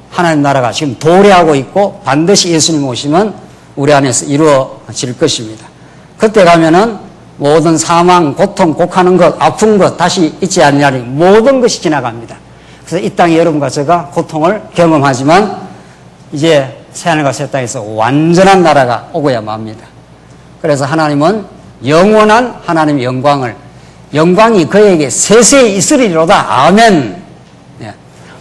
하나님 나라가 지금 도래하고 있고 반드시 예수님 오시면 우리 안에서 이루어질 것입니다. 그때 가면은 모든 사망, 고통, 곡하는 것, 아픈 것 다시 있지 않냐니 모든 것이 지나갑니다. 그래서 이 땅에 여러분과 제가 고통을 경험하지만 이제 새하늘과 새 땅에서 완전한 나라가 오고야 맙니다. 그래서 하나님은 영원한 하나님의 영광이 그에게 세세히 있으리로다. 아멘. 네.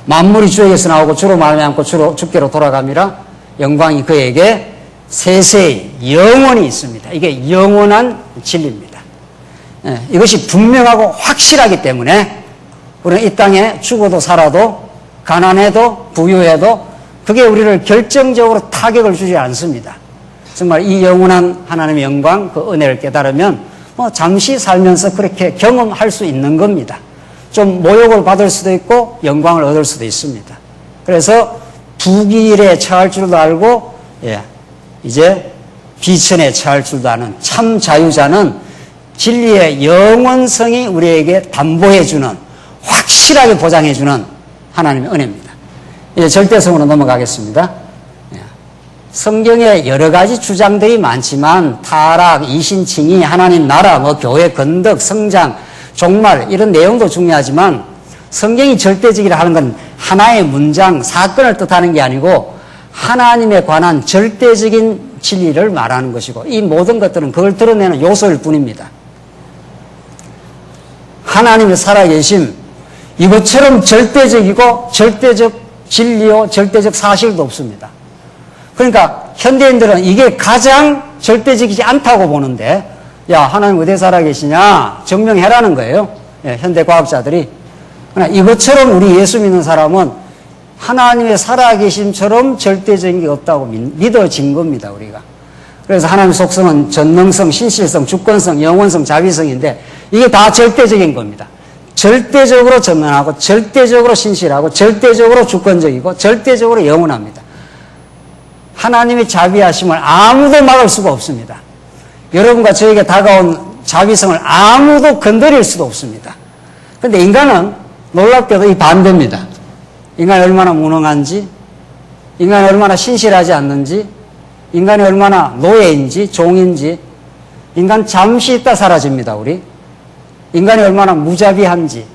만물이 주에게서 나오고 주로 말미암고 주로 주께로 돌아갑니다. 영광이 그에게 세세히 영원히 있습니다. 이게 영원한 진리입니다. 네. 이것이 분명하고 확실하기 때문에 우리는 이 땅에 죽어도 살아도 가난해도 부유해도 그게 우리를 결정적으로 타격을 주지 않습니다. 정말 이 영원한 하나님의 영광, 그 은혜를 깨달으면 잠시 살면서 그렇게 경험할 수 있는 겁니다. 좀 모욕을 받을 수도 있고 영광을 얻을 수도 있습니다. 그래서 부귀일에 처할 줄도 알고 이제 비천에 처할 줄도 아는 참 자유자는 진리의 영원성이 우리에게 담보해주는, 확실하게 보장해주는 하나님의 은혜입니다. 이제 절대성으로 넘어가겠습니다. 성경에 여러 가지 주장들이 많지만 타락, 이신칭의, 하나님 나라, 교회 건덕, 성장, 종말 이런 내용도 중요하지만 성경이 절대적이라 하는 건 하나의 문장, 사건을 뜻하는 게 아니고 하나님에 관한 절대적인 진리를 말하는 것이고 이 모든 것들은 그걸 드러내는 요소일 뿐입니다. 하나님의 살아계심, 이것처럼 절대적이고 절대적 진리요, 절대적 사실도 없습니다. 그러니까 현대인들은 이게 가장 절대적이지 않다고 보는데, 야, 하나님 어디에 살아계시냐? 증명해라는 거예요. 현대 과학자들이. 그러나 이것처럼 우리 예수 믿는 사람은 하나님의 살아계심처럼 절대적인 게 없다고 믿어진 겁니다, 우리가. 그래서 하나님의 속성은 전능성, 신실성, 주권성, 영원성, 자비성인데 이게 다 절대적인 겁니다. 절대적으로 전능하고 절대적으로 신실하고 절대적으로 주권적이고 절대적으로 영원합니다. 하나님의 자비하심을 아무도 막을 수가 없습니다. 여러분과 저에게 다가온 자비성을 아무도 건드릴 수도 없습니다. 그런데 인간은 놀랍게도 이 반대입니다. 인간이 얼마나 무능한지, 인간이 얼마나 신실하지 않는지, 인간이 얼마나 노예인지 종인지, 인간 잠시 있다 사라집니다. 우리 인간이 얼마나 무자비한지,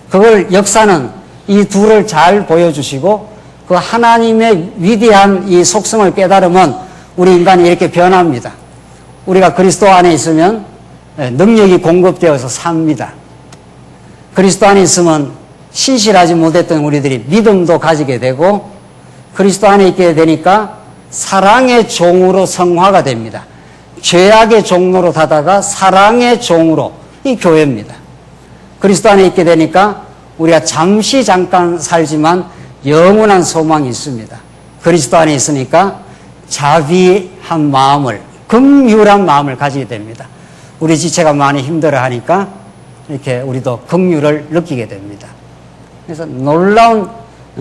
그걸 역사는 이 둘을 잘 보여주시고 그 하나님의 위대한 이 속성을 깨달으면 우리 인간이 이렇게 변합니다. 우리가 그리스도 안에 있으면 능력이 공급되어서 삽니다. 그리스도 안에 있으면 신실하지 못했던 우리들이 믿음도 가지게 되고 그리스도 안에 있게 되니까 사랑의 종으로 성화가 됩니다. 죄악의 종로로 가다가 사랑의 종으로, 이 교회입니다. 그리스도 안에 있게 되니까 우리가 잠깐 살지만 영원한 소망이 있습니다. 그리스도 안에 있으니까 자비한 마음을 긍휼한 마음을 가지게 됩니다. 우리 지체가 많이 힘들어하니까 이렇게 우리도 긍휼을 느끼게 됩니다. 그래서 놀라운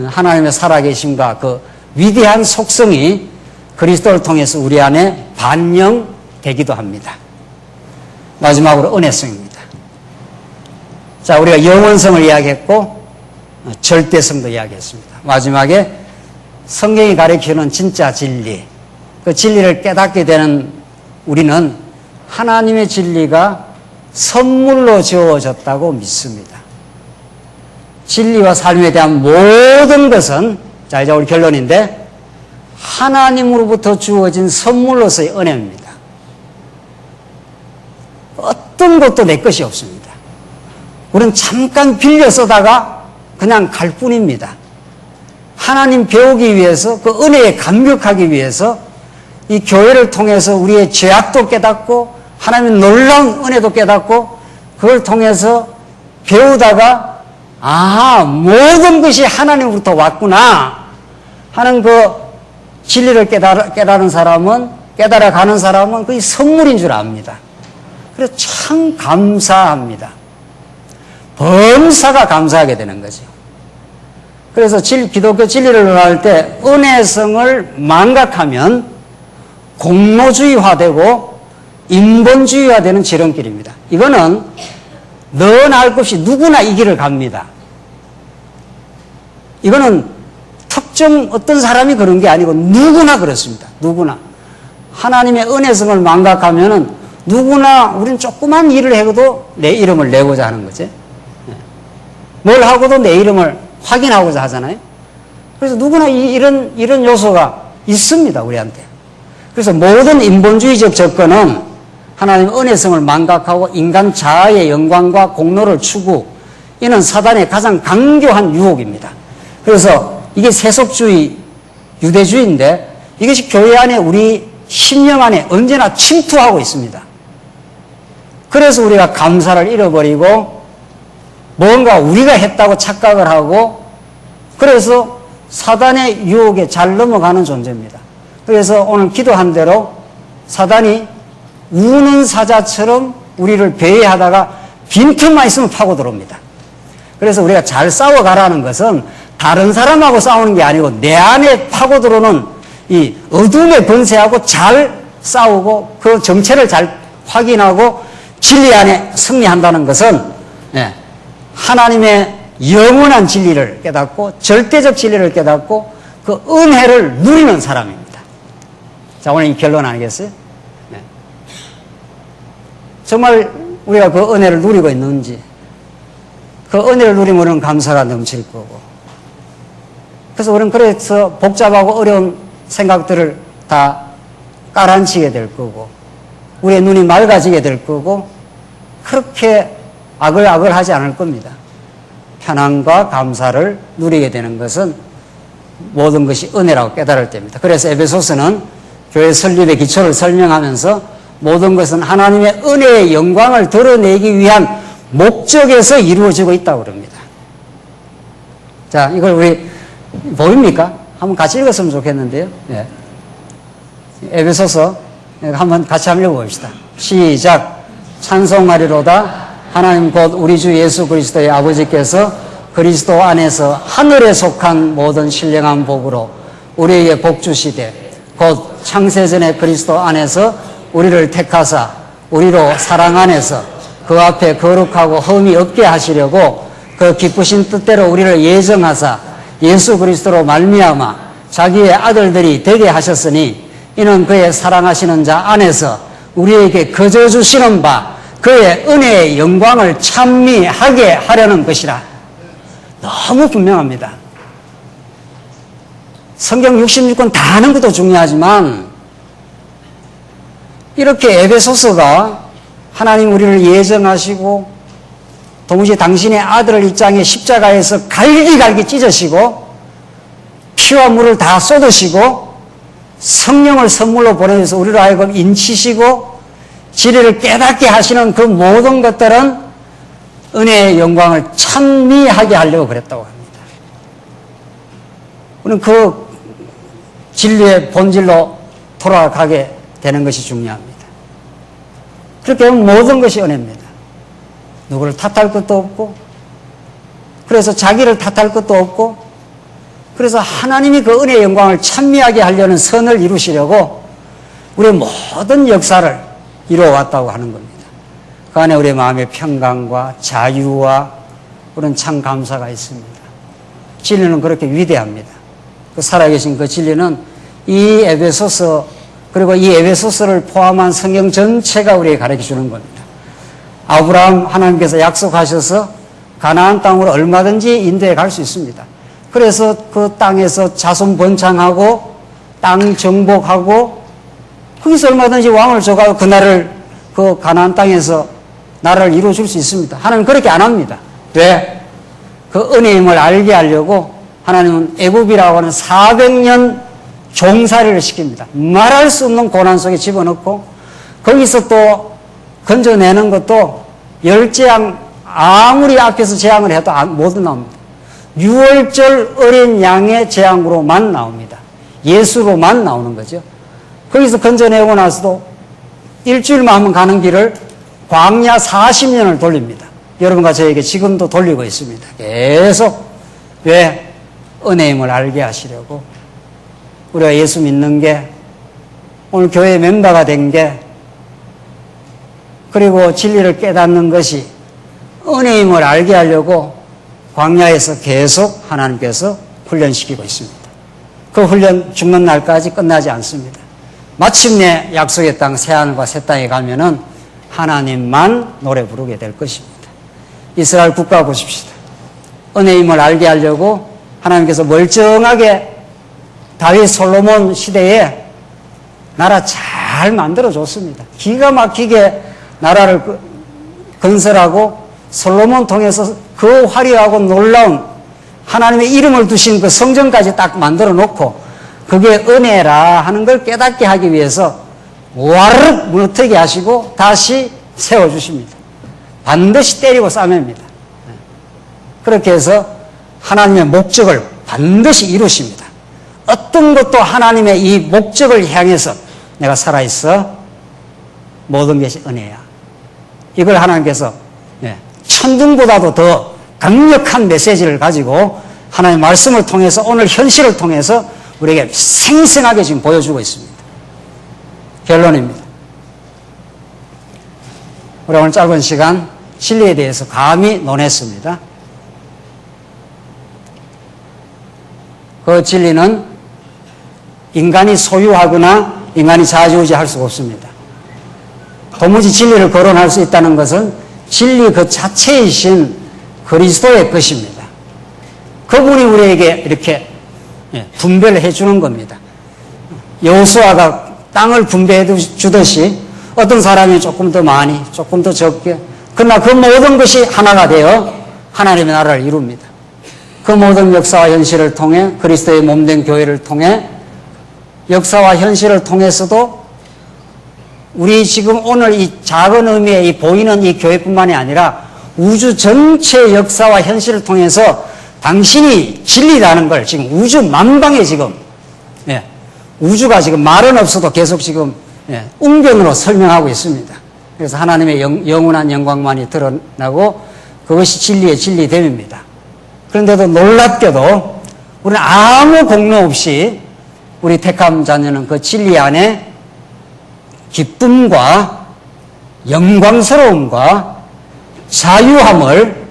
하나님의 살아계심과 그 위대한 속성이 그리스도를 통해서 우리 안에 반영되기도 합니다. 마지막으로 은혜성입니다. 자, 우리가 영원성을 이야기했고 절대성도 이야기했습니다. 마지막에 성경이 가르치는 진짜 진리, 그 진리를 깨닫게 되는 우리는 하나님의 진리가 선물로 주어졌다고 믿습니다. 진리와 삶에 대한 모든 것은, 자, 이제 우리 결론인데, 하나님으로부터 주어진 선물로서의 은혜입니다. 어떤 것도 내 것이 없습니다. 우리는 잠깐 빌려 쓰다가 그냥 갈 뿐입니다. 하나님 배우기 위해서, 그 은혜에 감격하기 위해서 이 교회를 통해서 우리의 죄악도 깨닫고 하나님의 놀라운 은혜도 깨닫고 그걸 통해서 배우다가 모든 것이 하나님으로부터 왔구나 하는 그 진리를 깨달아가는 사람은 그게 선물인 줄 압니다. 그래서 참 감사합니다. 범사가 감사하게 되는 거죠. 그래서 기독교 진리를 논할 때 은혜성을 망각하면 공로주의화되고 인본주의화되는 지름길입니다. 이거는 너나 할 것 없이 누구나 이 길을 갑니다. 이거는 특정 어떤 사람이 그런 게 아니고 누구나 그렇습니다. 누구나. 하나님의 은혜성을 망각하면은 누구나 우리는 조그만 일을 해도 내 이름을 내고자 하는 거지. 뭘 하고도 내 이름을 확인하고자 하잖아요. 그래서 누구나 이런 요소가 있습니다, 우리한테. 그래서 모든 인본주의적 접근은 하나님의 은혜성을 망각하고 인간 자아의 영광과 공로를 추구, 이는 사단의 가장 강교한 유혹입니다. 그래서 이게 세속주의, 유대주의인데 이것이 교회 안에 우리 신령 안에 언제나 침투하고 있습니다. 그래서 우리가 감사를 잃어버리고 뭔가 우리가 했다고 착각을 하고 그래서 사단의 유혹에 잘 넘어가는 존재입니다. 그래서 오늘 기도한 대로 사단이 우는 사자처럼 우리를 배회하다가 빈틈만 있으면 파고 들어옵니다. 그래서 우리가 잘 싸워가라는 것은 다른 사람하고 싸우는 게 아니고 내 안에 파고 들어오는 이 어둠의 권세하고 잘 싸우고 그 정체를 잘 확인하고 진리 안에 승리한다는 것은 하나님의 영원한 진리를 깨닫고 절대적 진리를 깨닫고 그 은혜를 누리는 사람입니다. 자, 오늘 이 결론 아니겠어요? 네. 정말 우리가 그 은혜를 누리고 있는지, 그 은혜를 누리면 우리는 감사가 넘칠 거고, 그래서 우리는 그래서 복잡하고 어려운 생각들을 다 깔아앉히게 될 거고, 우리의 눈이 맑아지게 될 거고, 그렇게 아글아글하지 않을 겁니다. 편안과 감사를 누리게 되는 것은 모든 것이 은혜라고 깨달을 때입니다. 그래서 에베소서는 교회 설립의 기초를 설명하면서 모든 것은 하나님의 은혜의 영광을 드러내기 위한 목적에서 이루어지고 있다고 그럽니다. 자, 이걸 우리 보입니까? 한번 같이 읽었으면 좋겠는데요. 네. 에베소서 한번 같이 한번 읽어봅시다. 시작. 찬송하리로다. 하나님 곧 우리 주 예수 그리스도의 아버지께서 그리스도 안에서 하늘에 속한 모든 신령한 복으로 우리에게 복 주시되 곧 창세전에 그리스도 안에서 우리를 택하사 우리로 사랑 안에서 그 앞에 거룩하고 흠이 없게 하시려고 그 기쁘신 뜻대로 우리를 예정하사 예수 그리스도로 말미암아 자기의 아들들이 되게 하셨으니 이는 그의 사랑하시는 자 안에서 우리에게 거저 주시는 바 그의 은혜의 영광을 찬미하게 하려는 것이라. 너무 분명합니다. 성경 66권 다 아는 것도 중요하지만 이렇게 에베소서가 하나님 우리를 예정하시고 도무지 당신의 아들을 이 땅에 십자가에서 갈기갈기 찢으시고 피와 물을 다 쏟으시고 성령을 선물로 보내서 우리로 하여금 인치시고 진리를 깨닫게 하시는 그 모든 것들은 은혜의 영광을 찬미하게 하려고 그랬다고 합니다. 우리는 그 진리의 본질로 돌아가게 되는 것이 중요합니다. 그렇게 하면 모든 것이 은혜입니다. 누구를 탓할 것도 없고, 그래서 자기를 탓할 것도 없고, 그래서 하나님이 그 은혜의 영광을 찬미하게 하려는 선을 이루시려고 우리의 모든 역사를 이루어왔다고 하는 겁니다. 그 안에 우리의 마음의 평강과 자유와 그런 참 감사가 있습니다. 진리는 그렇게 위대합니다. 그 살아계신 그 진리는 이 에베소서, 그리고 이 에베소서를 포함한 성경 전체가 우리에게 가르쳐주는 겁니다. 아브라함 하나님께서 약속하셔서 가나안 땅으로 얼마든지 인도해 갈 수 있습니다. 그래서 그 땅에서 자손 번창하고 땅 정복하고 거기서 얼마든지 왕을 줘가지고 그 나라를, 그 가나안 땅에서 나라를 이루어줄 수 있습니다. 하나님은 그렇게 안 합니다. 왜? 그 은혜임을 알게 하려고 하나님은 애굽이라고 하는 400년 종살이를 시킵니다. 말할 수 없는 고난 속에 집어넣고 거기서 또 건져내는 것도 10재앙, 아무리 앞에서 재앙을 해도 못 나옵니다. 6월절 어린 양의 재앙으로만 나옵니다. 예수로만 나오는 거죠. 거기서 건져내고 나서도 일주일만 하면 가는 길을 광야 40년을 돌립니다. 여러분과 저에게 지금도 돌리고 있습니다. 계속. 왜? 은혜임을 알게 하시려고. 우리가 예수 믿는 게, 오늘 교회 멤버가 된 게, 그리고 진리를 깨닫는 것이 은혜임을 알게 하려고 광야에서 계속 하나님께서 훈련시키고 있습니다. 그 훈련 죽는 날까지 끝나지 않습니다. 마침내 약속의 땅 새하늘과 새 땅에 가면은 하나님만 노래 부르게 될 것입니다. 이스라엘 국가 보십시다. 은혜임을 알게 하려고 하나님께서 멀쩡하게 다윗 솔로몬 시대에 나라 잘 만들어줬습니다. 기가 막히게 나라를 건설하고 솔로몬 통해서 그 화려하고 놀라운 하나님의 이름을 두신 그 성전까지 딱 만들어 놓고 그게 은혜라 하는 걸 깨닫게 하기 위해서 와르륵 무너뜨리게 하시고 다시 세워주십니다. 반드시 때리고 싸맵니다. 그렇게 해서 하나님의 목적을 반드시 이루십니다. 어떤 것도 하나님의 이 목적을 향해서 내가 살아있어. 모든 것이 은혜야. 이걸 하나님께서 천둥보다도 더 강력한 메시지를 가지고 하나님의 말씀을 통해서 오늘 현실을 통해서 우리에게 생생하게 지금 보여주고 있습니다. 결론입니다. 우리 오늘 짧은 시간 진리에 대해서 감히 논했습니다. 그 진리는 인간이 소유하거나 인간이 좌지우지할 수가 없습니다. 도무지 진리를 거론할 수 있다는 것은 진리 그 자체이신 그리스도의 것입니다. 그분이 우리에게 이렇게 분배를 해주는 겁니다. 여호수아가 땅을 분배해 주듯이 어떤 사람이 조금 더 많이, 조금 더 적게, 그러나 그 모든 것이 하나가 되어 하나님의 나라를 이룹니다. 그 모든 역사와 현실을 통해 그리스도의 몸된 교회를 통해 역사와 현실을 통해서도 우리 지금 오늘 이 작은 의미의 이 보이는 이 교회뿐만이 아니라 우주 전체의 역사와 현실을 통해서 당신이 진리라는 걸 지금 우주 만방에 지금 우주가 지금 말은 없어도 계속 지금 웅변으로 설명하고 있습니다. 그래서 하나님의 영원한 영광만이 드러나고 그것이 진리의 진리됨입니다. 그런데도 놀랍게도 우리는 아무 공로 없이 우리 택함 자녀는 그 진리 안에 기쁨과 영광스러움과 자유함을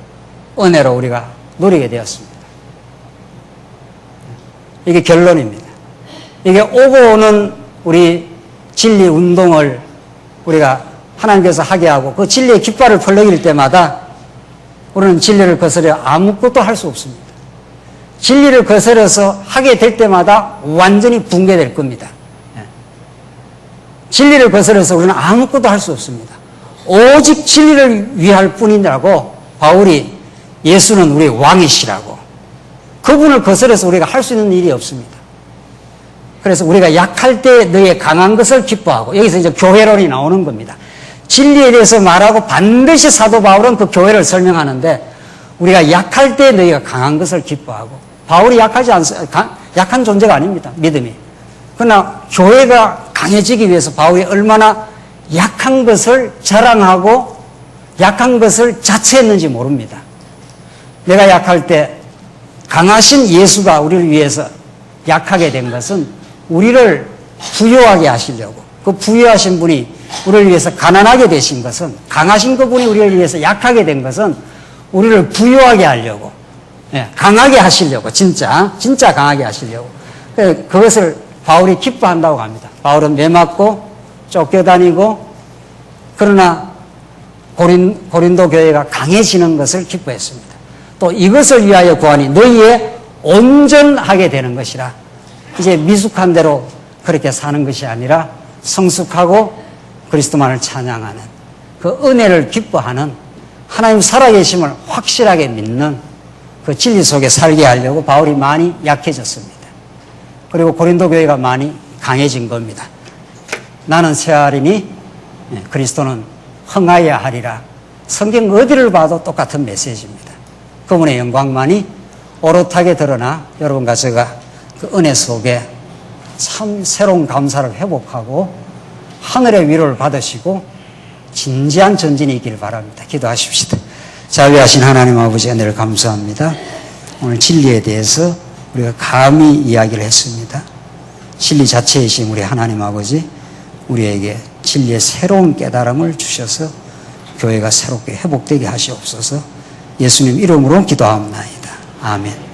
은혜로 우리가 누리게 되었습니다. 이게 결론입니다. 이게 오고 오는 우리 진리 운동을 우리가 하나님께서 하게 하고 그 진리의 깃발을 펄럭일 때마다 우리는 진리를 거스려 아무것도 할 수 없습니다. 진리를 거스려서 하게 될 때마다 완전히 붕괴될 겁니다. 진리를 거스려서 우리는 아무것도 할 수 없습니다. 오직 진리를 위할 뿐이라고 바울이 예수는 우리 왕이시라고 그분을 거스려서 우리가 할 수 있는 일이 없습니다. 그래서 우리가 약할 때 너의 강한 것을 기뻐하고 여기서 이제 교회론이 나오는 겁니다. 진리에 대해서 말하고 반드시 사도 바울은 그 교회를 설명하는데 우리가 약할 때 너희가 강한 것을 기뻐하고 바울이 약한 존재가 아닙니다. 믿음이. 그러나 교회가 강해지기 위해서 바울이 얼마나 약한 것을 자랑하고 약한 것을 자처했는지 모릅니다. 내가 약할 때 강하신 예수가 우리를 위해서 약하게 된 것은 우리를 부유하게 하시려고, 그 부유하신 분이 우리를 위해서 가난하게 되신 것은, 강하신 그분이 우리를 위해서 약하게 된 것은 우리를 부유하게 하려고, 강하게 하시려고, 진짜 강하게 하시려고. 그것을 바울이 기뻐한다고 합니다. 바울은 매맞고 쫓겨다니고, 그러나 고린도 교회가 강해지는 것을 기뻐했습니다. 또 이것을 위하여 구하니 너희의 온전하게 되는 것이라. 이제 미숙한 대로 그렇게 사는 것이 아니라 성숙하고 그리스도만을 찬양하는, 그 은혜를 기뻐하는, 하나님 살아계심을 확실하게 믿는 그 진리 속에 살게 하려고 바울이 많이 약해졌습니다. 그리고 고린도 교회가 많이 강해진 겁니다. 나는 쇠하리니 그리스도는 흥하여야 하리라. 성경 어디를 봐도 똑같은 메시지입니다. 그분의 영광만이 오롯하게 드러나 여러분과 제가 그 은혜 속에 참 새로운 감사를 회복하고 하늘의 위로를 받으시고 진지한 전진이 있기를 바랍니다. 기도하십시다. 자비하신 하나님 아버지, 은혜를 감사합니다. 오늘 진리에 대해서 우리가 감히 이야기를 했습니다. 진리 자체이신 우리 하나님 아버지, 우리에게 진리의 새로운 깨달음을 주셔서 교회가 새롭게 회복되게 하시옵소서. 예수님 이름으로 기도합니다. 아멘.